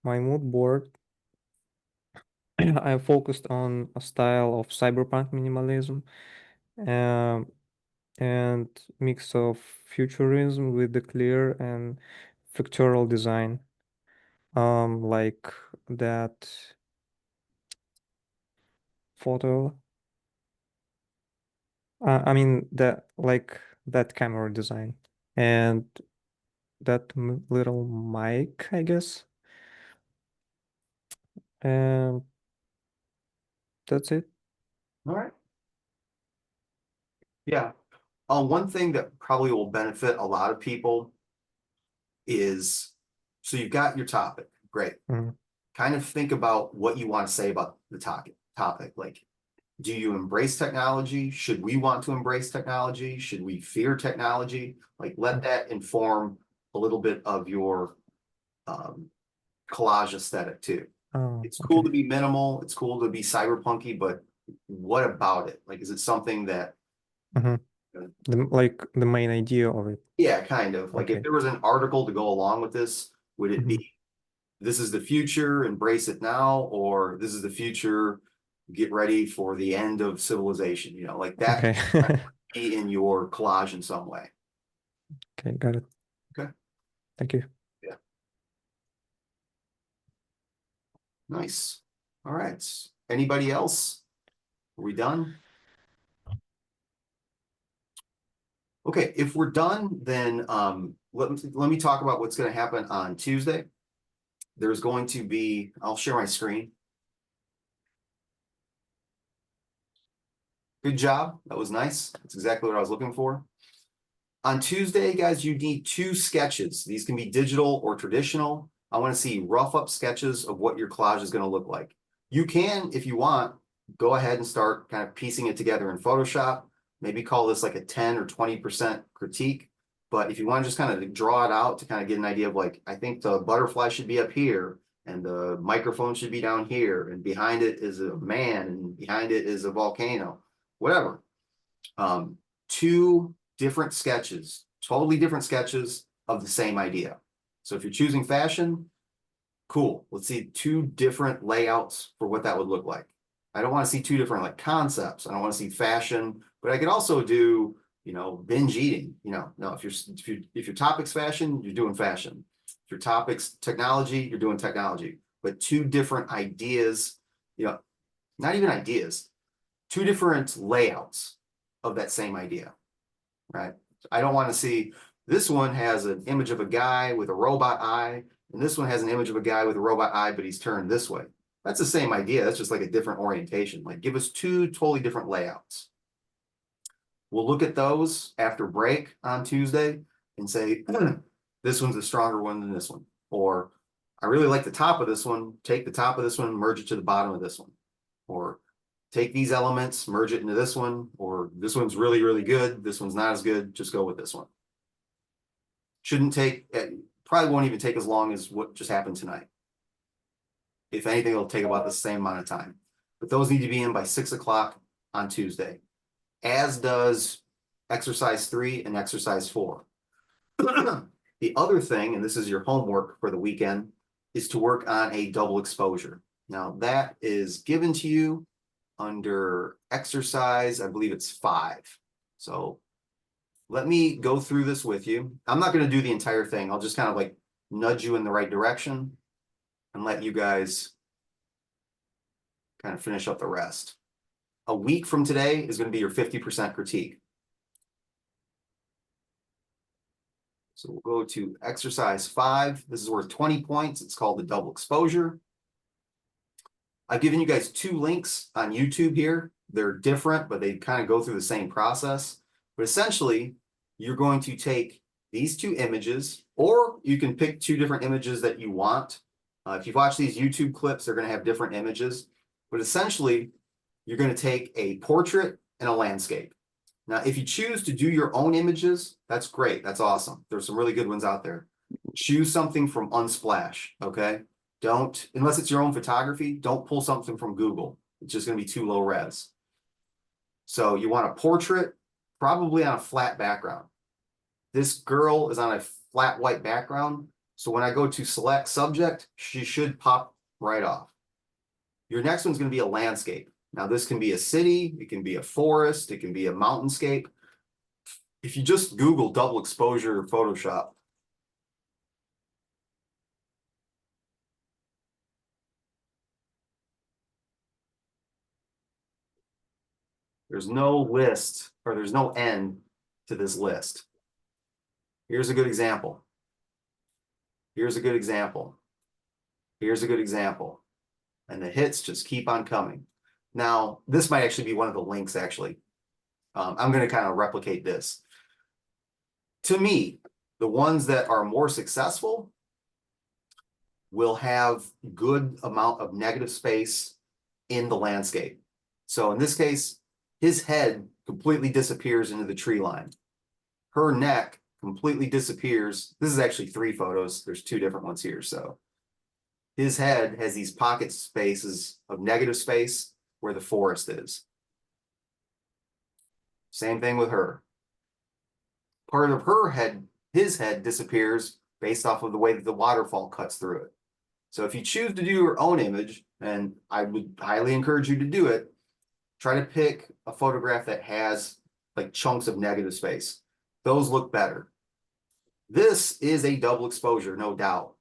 my mood board, I focused on a style of cyberpunk minimalism, um, and mix of futurism with the clear and pictorial design, like that photo. I mean that like that camera design and that little mic, I guess. And that's it. All right. Yeah. One thing that probably will benefit a lot of people is, so you've got your topic. Great. Kind of think about what you want to say about the topic. Like, do you embrace technology? Should we want to embrace technology? Should we fear technology? Like, let that inform a little bit of your collage aesthetic too. It's cool to be minimal. It's cool to be cyberpunky, but what about it? Like, is it something that like the main idea of it? Yeah, kind of. Like if there was an article to go along with this, would it be, this is the future, embrace it now, or this is the future, get ready for the end of civilization, you know, like that be in your collage in some way. Okay, got it. Okay. Thank you. Yeah. Nice. All right. Anybody else? Are we done? Okay, if we're done, then let me talk about what's going to happen on Tuesday. There's going to be, I'll share my screen. Good job. That was nice. That's exactly what I was looking for. On Tuesday, guys, you need 2 sketches. These can be digital or traditional. I want to see rough up sketches of what your collage is going to look like. You can, if you want, go ahead and start kind of piecing it together in Photoshop. Maybe call this like a 10 or 20% critique. But if you want to just kind of draw it out to kind of get an idea of like, I think the butterfly should be up here and the microphone should be down here, and behind it is a man and behind it is a volcano, whatever. 2 different sketches, totally different sketches of the same idea. So if you're choosing fashion, cool. Let's see 2 different layouts for what that would look like. I don't want to see 2 different like concepts. I don't want to see fashion, but I could also do, you know, binge eating. You know, no, if your topic's fashion, you're doing fashion. If your topic's technology, you're doing technology. But 2 different ideas, you know, not even ideas, 2 different layouts of that same idea. Right? I don't want to see this one has an image of a guy with a robot eye, and this one has an image of a guy with a robot eye, but he's turned this way. That's the same idea. That's just like a different orientation. Like give us 2 totally different layouts. We'll look at those after break on Tuesday and say, this one's a stronger one than this one. Or I really like the top of this one. Take the top of this one and merge it to the bottom of this one. Or take these elements, merge it into this one, or this one's really, really good. This one's not as good. Just go with this one. Shouldn't take, probably won't even take as long as what just happened tonight. If anything, it'll take about the same amount of time. But those need to be in by 6 o'clock on Tuesday, as does exercise 3 and exercise 4. The other thing, and this is your homework for the weekend, is to work on a double exposure. Now that is given to you under exercise, I believe it's 5. So let me go through this with you. I'm not going to do the entire thing. I'll just kind of like nudge you in the right direction and let you guys kind of finish up the rest. A week from today is going to be your 50% critique. So we'll go to exercise 5. This is worth 20 points. It's called the double exposure. I've given you guys 2 links on YouTube here. They're different, but they kind of go through the same process. But essentially, you're going to take these 2 images, or you can pick 2 different images that you want. If you watch these YouTube clips, they're going to have different images. But essentially, you're going to take a portrait and a landscape. Now, if you choose to do your own images, that's great. That's awesome. There's some really good ones out there. Choose something from Unsplash, okay? Don't, unless it's your own photography, don't pull something from Google. It's just going to be too low res. So you want a portrait, probably on a flat background. This girl is on a flat white background. So when I go to select subject, she should pop right off. Your next one's going to be a landscape. Now this can be a city, it can be a forest, it can be a mountainscape. If you just Google double exposure Photoshop, there's no list, or there's no end to this list. Here's a good example. Here's a good example. Here's a good example. And the hits just keep on coming. Now, this might actually be one of the links, actually. I'm going to kind of replicate this. To me, the ones that are more successful will have good amount of negative space in the landscape. So in this case, his head completely disappears into the tree line. Her neck completely disappears. This is actually 3 photos. There's 2 different ones here. So his head has these pocket spaces of negative space where the forest is. Same thing with her. Part of her head, his head disappears based off of the way that the waterfall cuts through it. So if you choose to do your own image, and I would highly encourage you to do it, try to pick a photograph that has like chunks of negative space. Those look better. This is a double exposure, no doubt.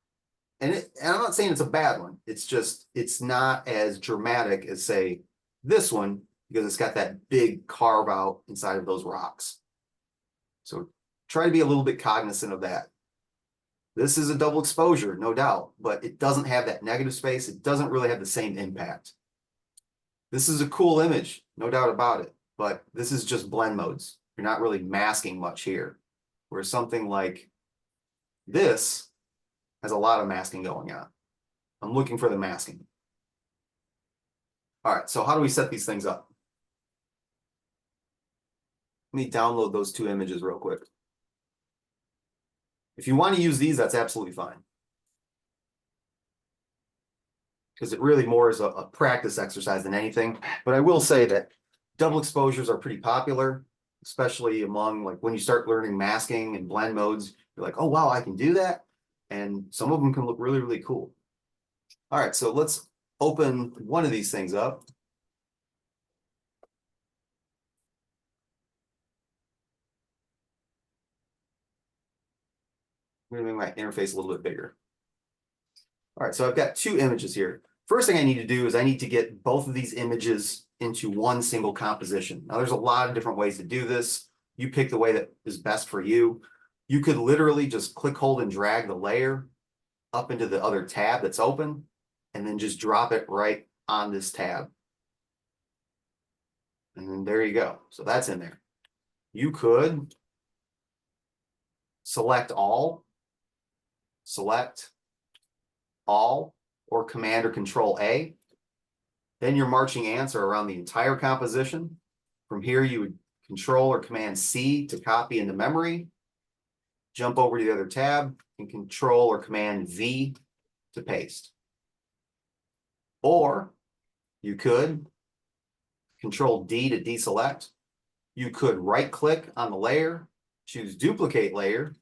And I'm not saying it's a bad one. It's just, it's not as dramatic as, say, this one, because it's got that big carve out inside of those rocks. So try to be a little bit cognizant of that. This is a double exposure, no doubt, but it doesn't have that negative space. It doesn't really have the same impact. This is a cool image, no doubt about it, but this is just blend modes. You're not really masking much here. Where something like this has a lot of masking going on. I'm looking for the masking. All right, so how do we set these things up? Let me download those two images real quick. If you want to use these, that's absolutely fine. Because it really more is a practice exercise than anything. But I will say that double exposures are pretty popular, especially among like when you start learning masking and blend modes, you're like, oh, wow, I can do that. And some of them can look really, really cool. All right, so let's open one of these things up. I'm going to make my interface a little bit bigger. All right, so I've got two images here. First thing I need to do is I need to get both of these images into one single composition. Now, there's a lot of different ways to do this. You pick the way that is best for you. You could literally just click, hold, and drag the layer up into the other tab that's open, and then just drop it right on this tab. And then there you go. So that's in there. You could select all, or Command or Control A. Then your marching ants are around the entire composition. From here, you would Control or Command C to copy into memory. Jump over to the other tab and Control or Command V to paste. Or you could Control D to deselect. You could right click on the layer, choose duplicate layer,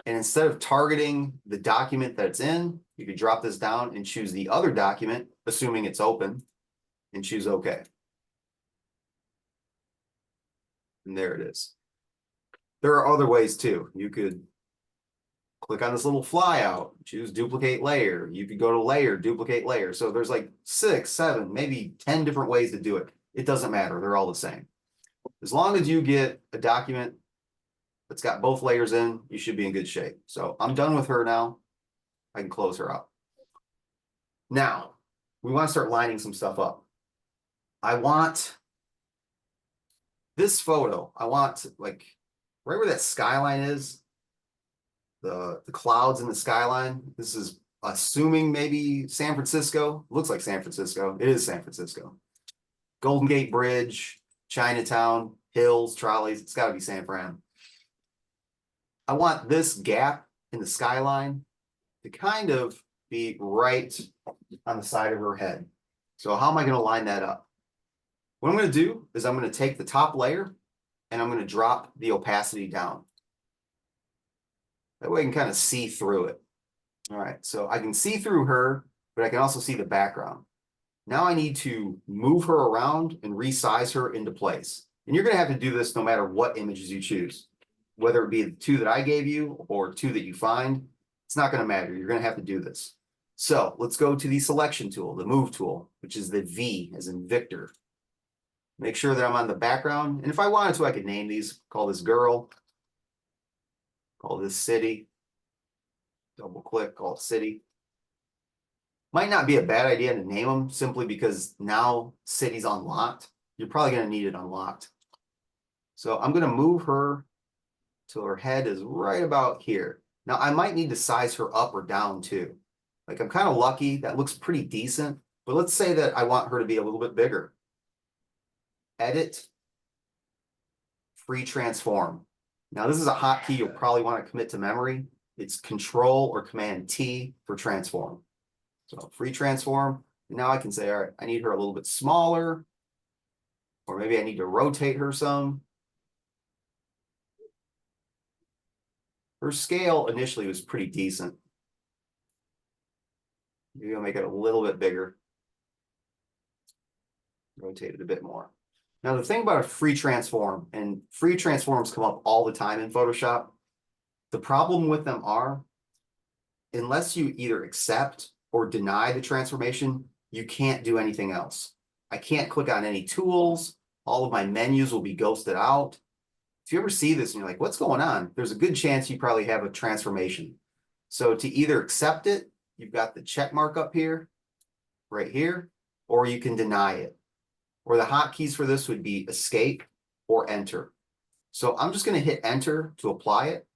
and instead of targeting the document that it's in, you could drop this down and choose the other document, assuming it's open, and choose OK. And there it is. There are other ways too. You could click on this little flyout, choose duplicate layer. You could go to layer, duplicate layer. So there's like 6, 7, maybe 10 different ways to do it. It doesn't matter. They're all the same. As long as you get a document that's got both layers in, you should be in good shape. So I'm done with her now. I can close her up. Now, we want to start lining some stuff up. I want this photo. I want like right where that skyline is, the clouds in the skyline. This is assuming maybe San Francisco. Looks like San Francisco. It is San Francisco. Golden Gate Bridge, Chinatown, hills, trolleys. It's got to be San Fran. I want this gap in the skyline to kind of be right on the side of her head. So how am I going to line that up? What I'm going to do is I'm going to take the top layer and I'm going to drop the opacity down. That way I can kind of see through it. All right, so I can see through her, but I can also see the background. Now I need to move her around and resize her into place. And you're going to have to do this no matter what images you choose, whether it be the two that I gave you or two that you find. It's not going to matter. You're going to have to do this. So let's go to the selection tool, the move tool, which is the V as in Victor. Make sure that I'm on the background. And if I wanted to, I could name these, call this girl, call this city, double click, call it city. Might not be a bad idea to name them simply because now city's unlocked. You're probably going to need it unlocked. So I'm going to move her till her head is right about here. Now I might need to size her up or down too. Like I'm kind of lucky. That looks pretty decent. But let's say that I want her to be a little bit bigger. Edit, free transform. Now this is a hotkey you'll probably want to commit to memory. It's Control or Command T for transform. So free transform. And now I can say, all right, I need her a little bit smaller, or maybe I need to rotate her some. Her scale initially was pretty decent. Maybe I'll make it a little bit bigger. Rotate it a bit more. Now the thing about a free transform, and free transforms come up all the time in Photoshop. The problem with them are, unless you either accept or deny the transformation, you can't do anything else. I can't click on any tools. All of my menus will be ghosted out. if you ever see this and you're like, what's going on? There's a good chance you probably have a transformation. So to either accept it, you've got the check mark up here, right here, or you can deny it. Or the hotkeys for this would be escape or enter. So I'm just going to hit enter to apply it.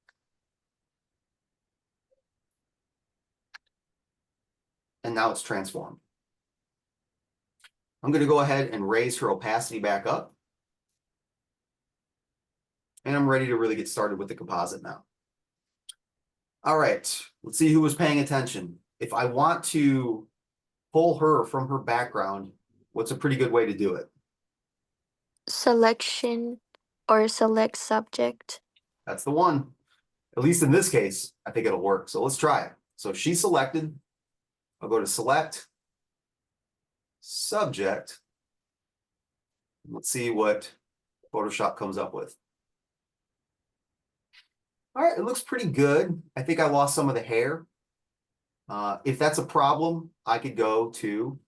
And now it's transformed. I'm going to go ahead and raise her opacity back up. And I'm ready to really get started with the composite now. All right, let's see who was paying attention. If I want to pull her from her background, what's a pretty good way to do it? Selection or select subject. That's the one. At least in this case, I think it'll work. So let's try it. So she's selected. I'll go to select, subject. Let's see what Photoshop comes up with. All right, it looks pretty good. I think I lost some of the hair. If that's a problem, I could go to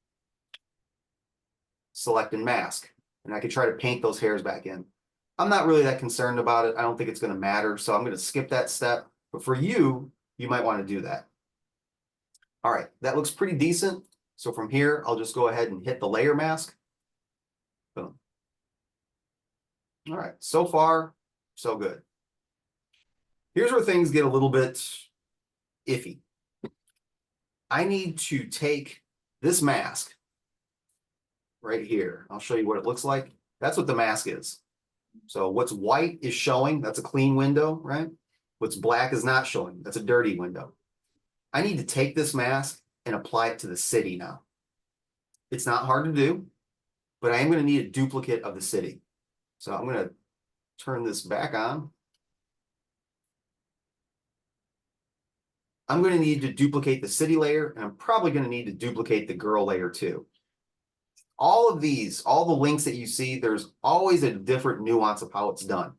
select and mask, and I could try to paint those hairs back in. I'm not really that concerned about it. I don't think it's going to matter, so I'm going to skip that step. But for you, you might want to do that. All right, that looks pretty decent. So from here, I'll just go ahead and hit the layer mask. Boom. All right, so far, so good. Here's where things get a little bit iffy. I need to take this mask right here. I'll show you what it looks like. That's what the mask is. So what's white is showing. That's a clean window, right? What's black is not showing. That's a dirty window. I need to take this mask and apply it to the city now. It's not hard to do, but I am going to need a duplicate of the city. So I'm going to turn this back on. I'm going to need to duplicate the city layer, and I'm probably going to need to duplicate the girl layer too. All of these, all the links that you see, there's always a different nuance of how it's done.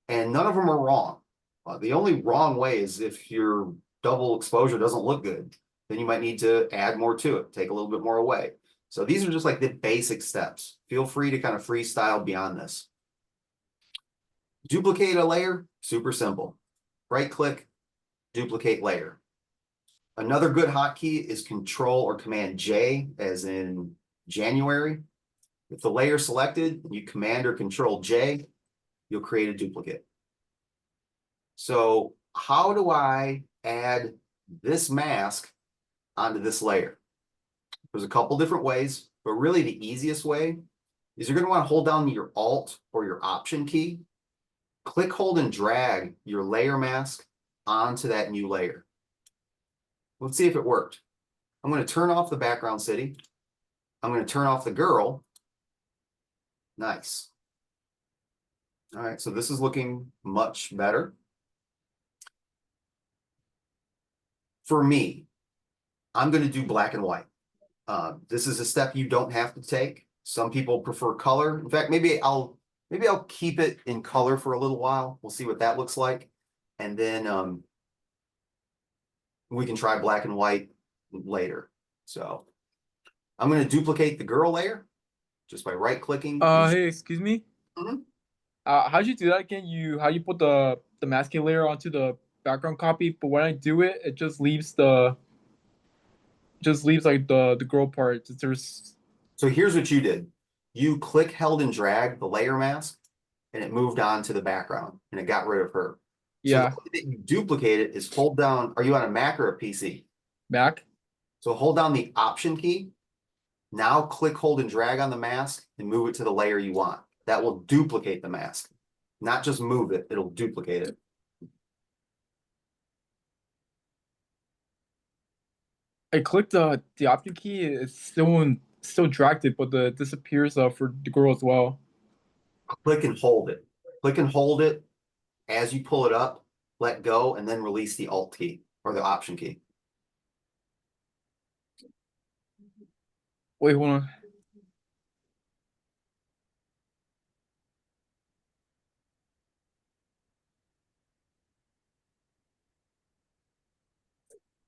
And none of them are wrong. The only wrong way is if your double exposure doesn't look good, then you might need to add more to it, take a little bit more away. So these are just like the basic steps. Feel free to kind of freestyle beyond this. Duplicate a layer, super simple. Right click, duplicate layer. Another good hotkey is Control or Command J, as in January. If the layer is selected, you Command or Control J, you'll create a duplicate. So how do I add this mask onto this layer? There's a couple different ways, but really the easiest way is you're going to want to hold down your Alt or your Option key. Click, hold, and drag your layer mask onto that new layer. Let's see if it worked. I'm going to turn off the background city. I'm going to turn off the girl. Nice. All right, so this is looking much better. For me, I'm going to do black and white. This is a step you don't have to take. Some people prefer color. In fact, maybe I'll keep it in color for a little while. We'll see what that looks like. And then we can try black and white later. So I'm going to duplicate the girl layer just by right clicking. Hey, excuse me. Mm-hmm. How'd you do that again? How you put the masking layer onto the background copy, but when I do it, it just leaves like the girl part. So here's what you did. You click, held, and drag the layer mask, and it moved on to the background, and it got rid of her. Yeah. So the way that you duplicate it is hold down. Are you on a Mac or a PC? Mac. So hold down the Option key. Now click, hold, and drag on the mask and move it to the layer you want. That will duplicate the mask. Not just move it, it'll duplicate it. I clicked the Option key. It's still dragged it, but it disappears for the girl as well. Click and hold it. Click and hold it as you pull it up. Let go and then release the Alt key or the Option key. Wait, hold on.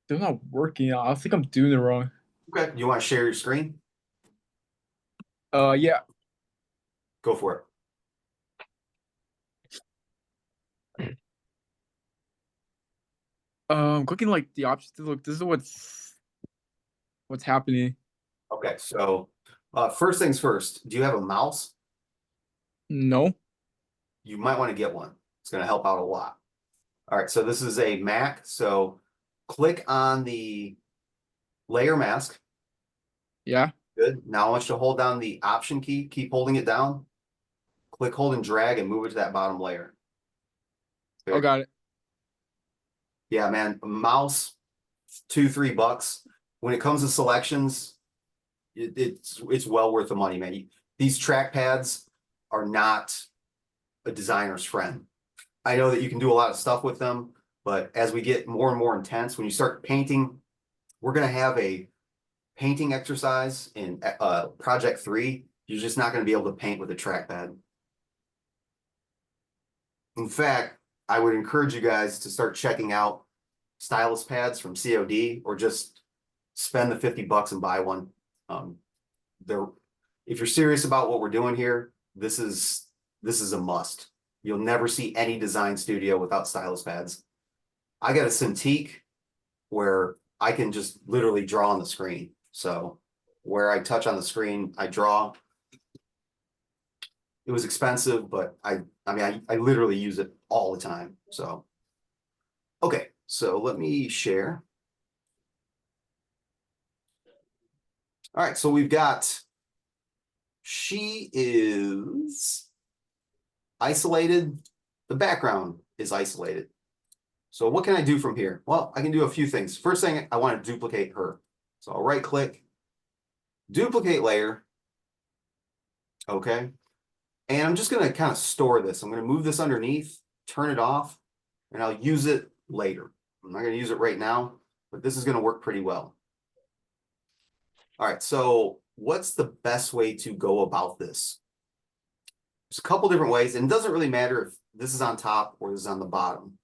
They're not working. I think I'm doing it wrong. Okay. You want to share your screen? Yeah. Go for it. Clicking like the options. Look, this is what's happening. Okay, so first things first, do you have a mouse? No. You might want to get one. It's going to help out a lot. All right, so this is a Mac. So click on the layer mask. Yeah. Good. Now I want you to hold down the Option key. Keep holding it down. Click, hold, and drag and move it to that bottom layer. Oh, got it. Yeah, man, a mouse, $2-3. When it comes to selections, it's well worth the money, man. These trackpads are not a designer's friend. I know that you can do a lot of stuff with them, but as we get more and more intense, when you start painting, we're gonna have a painting exercise in project 3. You're just not gonna be able to paint with a trackpad. In fact, I would encourage you guys to start checking out stylus pads from COD, or just spend the $50 and buy one. If you're serious about what we're doing here, this is a must. You'll never see any design studio without stylus pads. I got a Cintiq where I can just literally draw on the screen. So where I touch on the screen, I draw. It was expensive, but I mean, I literally use it all the time. So, okay, so let me share. All right, so we've got, she is isolated. The background is isolated. So what can I do from here? Well, I can do a few things. First thing, I want to duplicate her. So I'll right click, duplicate layer. Okay. And I'm just going to kind of store this. I'm going to move this underneath, turn it off, and I'll use it later. I'm not going to use it right now, but this is going to work pretty well. All right. So what's the best way to go about this? There's a couple different ways, and it doesn't really matter if this is on top or this is on the bottom.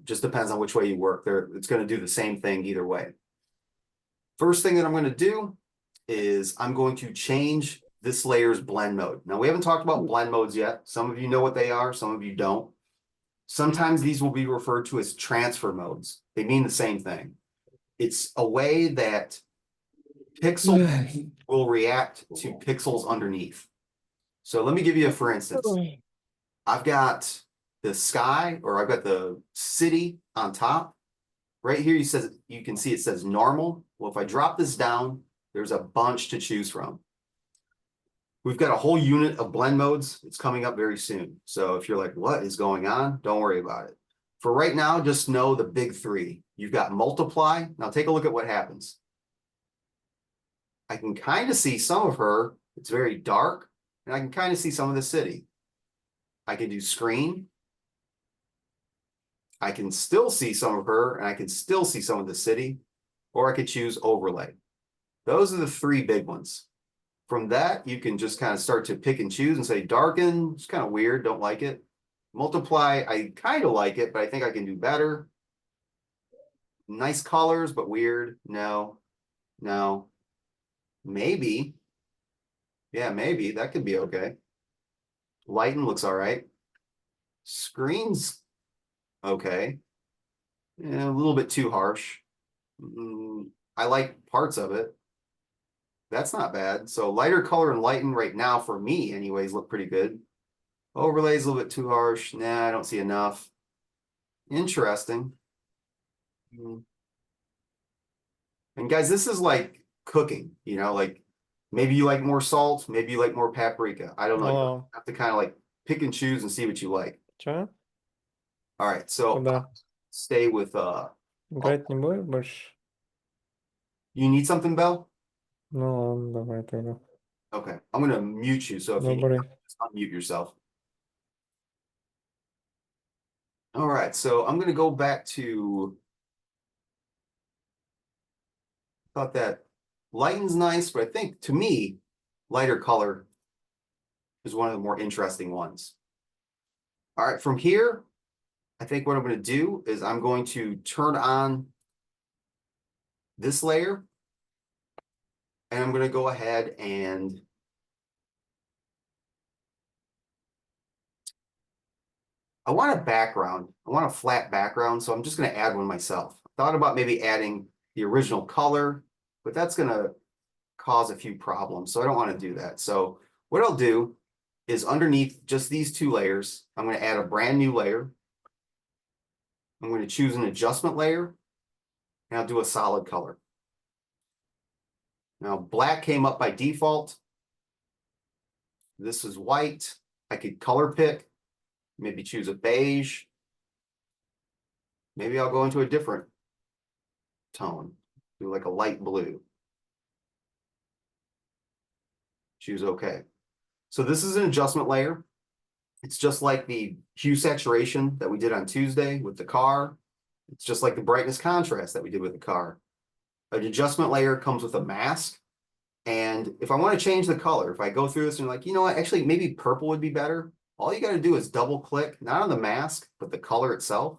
Just depends on which way you work there. It's going to do the same thing either way. First thing that I'm going to do is I'm going to change this layer's blend mode. Now, we haven't talked about blend modes yet. Some of you know what they are, some of you don't. Sometimes these will be referred to as transfer modes. They mean the same thing. It's a way that pixels will react to pixels underneath. So let me give you a for instance. I've got the sky, or I've got the city on top. Right here, you can see it says normal. Well, if I drop this down, there's a bunch to choose from. We've got a whole unit of blend modes. It's coming up very soon. So if you're like, what is going on? Don't worry about it. For right now, just know the big 3. You've got multiply. Now take a look at what happens. I can kind of see some of her. It's very dark, and I can kind of see some of the city. I can do screen. I can still see some of her, and I can still see some of the city, or I could choose overlay. Those are the 3 big ones. From that, you can just kind of start to pick and choose and say darken, it's kind of weird, don't like it. Multiply, I kind of like it, but I think I can do better. Nice colors, but weird. No, no. Maybe. Yeah, maybe. That could be okay. Lighten looks all right. Screens, okay. Yeah, a little bit too harsh. I like parts of it. That's not bad. So lighter color and lighten right now for me anyways look pretty good. Overlays a little bit too harsh. Nah, I don't see enough. Interesting. And guys, this is like cooking, you know, like maybe you like more salt, maybe you like more paprika. I don't know. You have to kind of like pick and choose and see what you like. Чё? All right, so Куда? stay with Играть не будешь больше? you need something, Belle? Ну ладно, давай тогда. Okay, I'm gonna mute you, so if you need Добрый. to, just unmute yourself. All right, so I'm gonna go back to, thought that lighten's nice, but I think to me, lighter color is one of the more interesting ones. All right, from here, I think what I'm going to do is I'm going to turn on this layer, and I'm going to go ahead and I want a background. I want a flat background, so I'm just going to add one myself. Thought about maybe adding the original color, but that's going to cause a few problems, so I don't want to do that. So what I'll do is underneath just these two layers, I'm going to add a brand new layer. I'm going to choose an adjustment layer, and I'll do a solid color. Now, black came up by default. This is white. I could color pick, maybe choose a beige. Maybe I'll go into a different tone, do like a light blue. Choose OK. So this is an adjustment layer. It's just like the hue saturation that we did on Tuesday with the car. It's just like the brightness contrast that we did with the car. An adjustment layer comes with a mask. And if I want to change the color, if I go through this and like, you know what, actually maybe purple would be better. All you got to do is double click, not on the mask, but the color itself.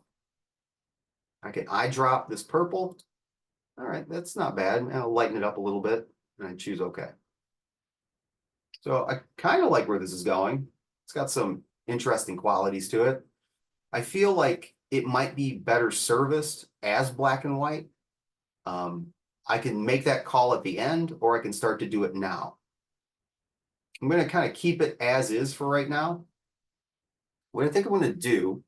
I can eyedrop this purple. All right, that's not bad. And I'll lighten it up a little bit and I choose OK. So I kind of like where this is going. It's got some interesting qualities to it. I feel like it might be better serviced as black and white. I can make that call at the end, or I can start to do it now. I'm going to kind of keep it as is for right now. What I think I'm going to do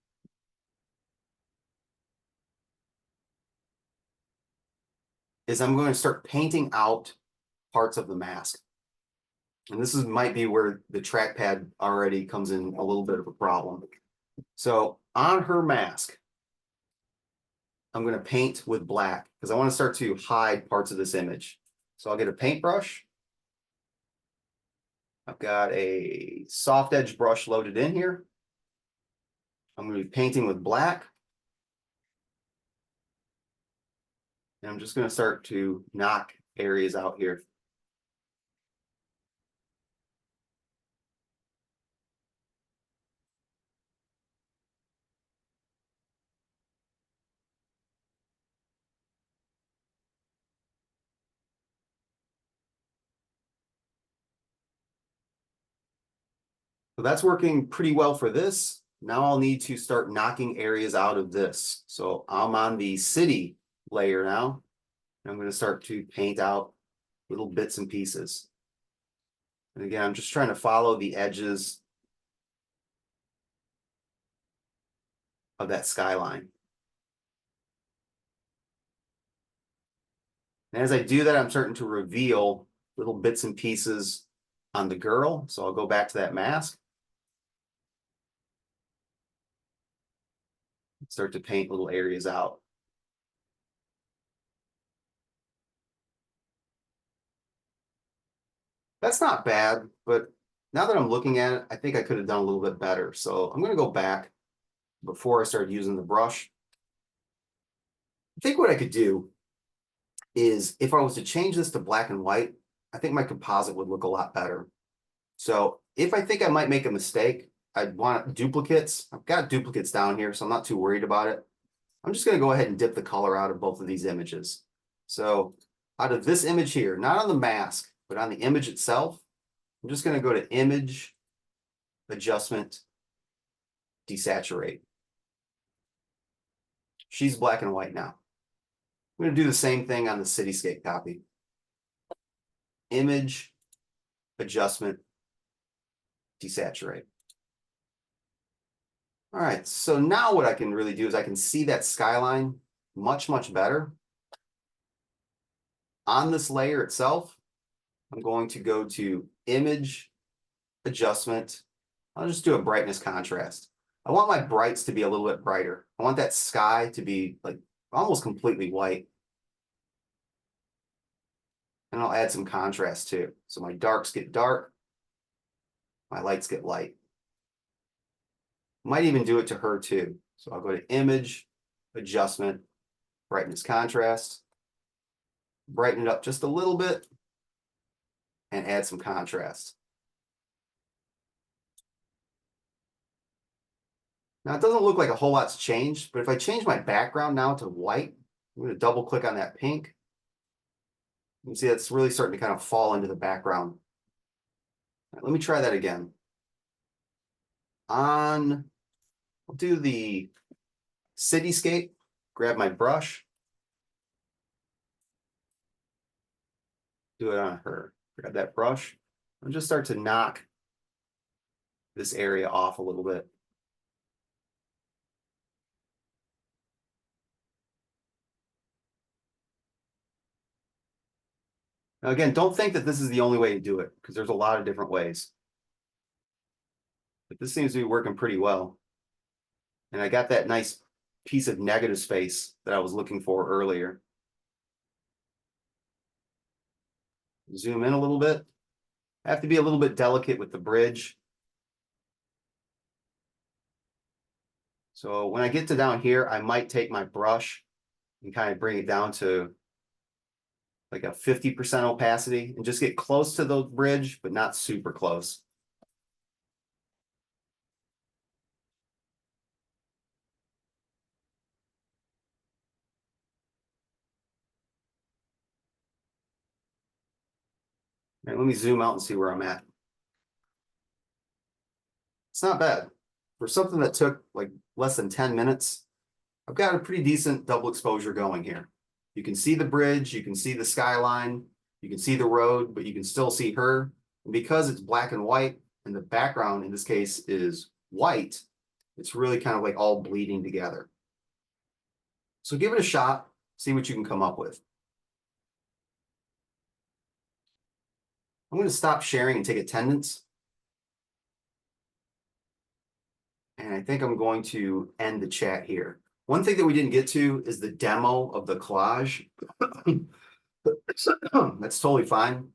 is I'm going to start painting out parts of the mask. And this might be where the trackpad already comes in a little bit of a problem. So on her mask, I'm going to paint with black because I want to start to hide parts of this image. So I'll get a paintbrush. I've got a soft edge brush loaded in here. I'm going to be painting with black. And I'm just going to start to knock areas out here. So that's working pretty well for this. Now I'll need to start knocking areas out of this. So I'm on the city layer now. And I'm going to start to paint out little bits and pieces. And again, I'm just trying to follow the edges of that skyline. And as I do that, I'm starting to reveal little bits and pieces on the girl. So I'll go back to that mask. Start to paint little areas out. That's not bad, but now that I'm looking at it, I think I could have done a little bit better. So I'm going to go back before I start using the brush. I think what I could do is if I was to change this to black and white, I think my composite would look a lot better. So if I think I might make a mistake, I'd want duplicates. I've got duplicates down here, so I'm not too worried about it. I'm just going to go ahead and dip the color out of both of these images. So out of this image here, not on the mask, but on the image itself, I'm just going to go to Image, Adjustment, Desaturate. She's black and white now. I'm going to do the same thing on the cityscape copy. Image, Adjustment, Desaturate. All right, so now what I can really do is I can see that skyline much, much better. On this layer itself, I'm going to go to Image, Adjustment. I'll just do a brightness contrast. I want my brights to be a little bit brighter. I want that sky to be like almost completely white. And I'll add some contrast too. So my darks get dark, my lights get light. Might even do it to her too. So I'll go to Image, Adjustment, Brightness Contrast, brighten it up just a little bit, and add some contrast. Now it doesn't look like a whole lot's changed, but if I change my background now to white, I'm going to double click on that pink. You can see that's really starting to kind of fall into the background. Right, let me try that again. I'll do the cityscape, grab my brush. Do it on her. Grab that brush and just start to knock this area off a little bit. Now again, don't think that this is the only way to do it, because there's a lot of different ways. But this seems to be working pretty well. And I got that nice piece of negative space that I was looking for earlier. Zoom in a little bit. I have to be a little bit delicate with the bridge. So when I get to down here, I might take my brush and kind of bring it down to like a 50% opacity and just get close to the bridge, but not super close. All right, let me zoom out and see where I'm at. It's not bad. For something that took like less than 10 minutes, I've got a pretty decent double exposure going here. You can see the bridge, you can see the skyline, you can see the road, but you can still see her. And because it's black and white, and the background in this case is white, it's really kind of like all bleeding together. So give it a shot, see what you can come up with. I'm going to stop sharing and take attendance. And I think I'm going to end the chat here. One thing that we didn't get to is the demo of the collage. That's totally fine.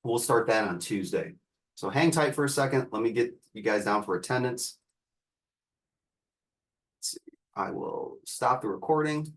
We'll start that on Tuesday. So hang tight for a second. Let me get you guys down for attendance. Let's see. I will stop the recording.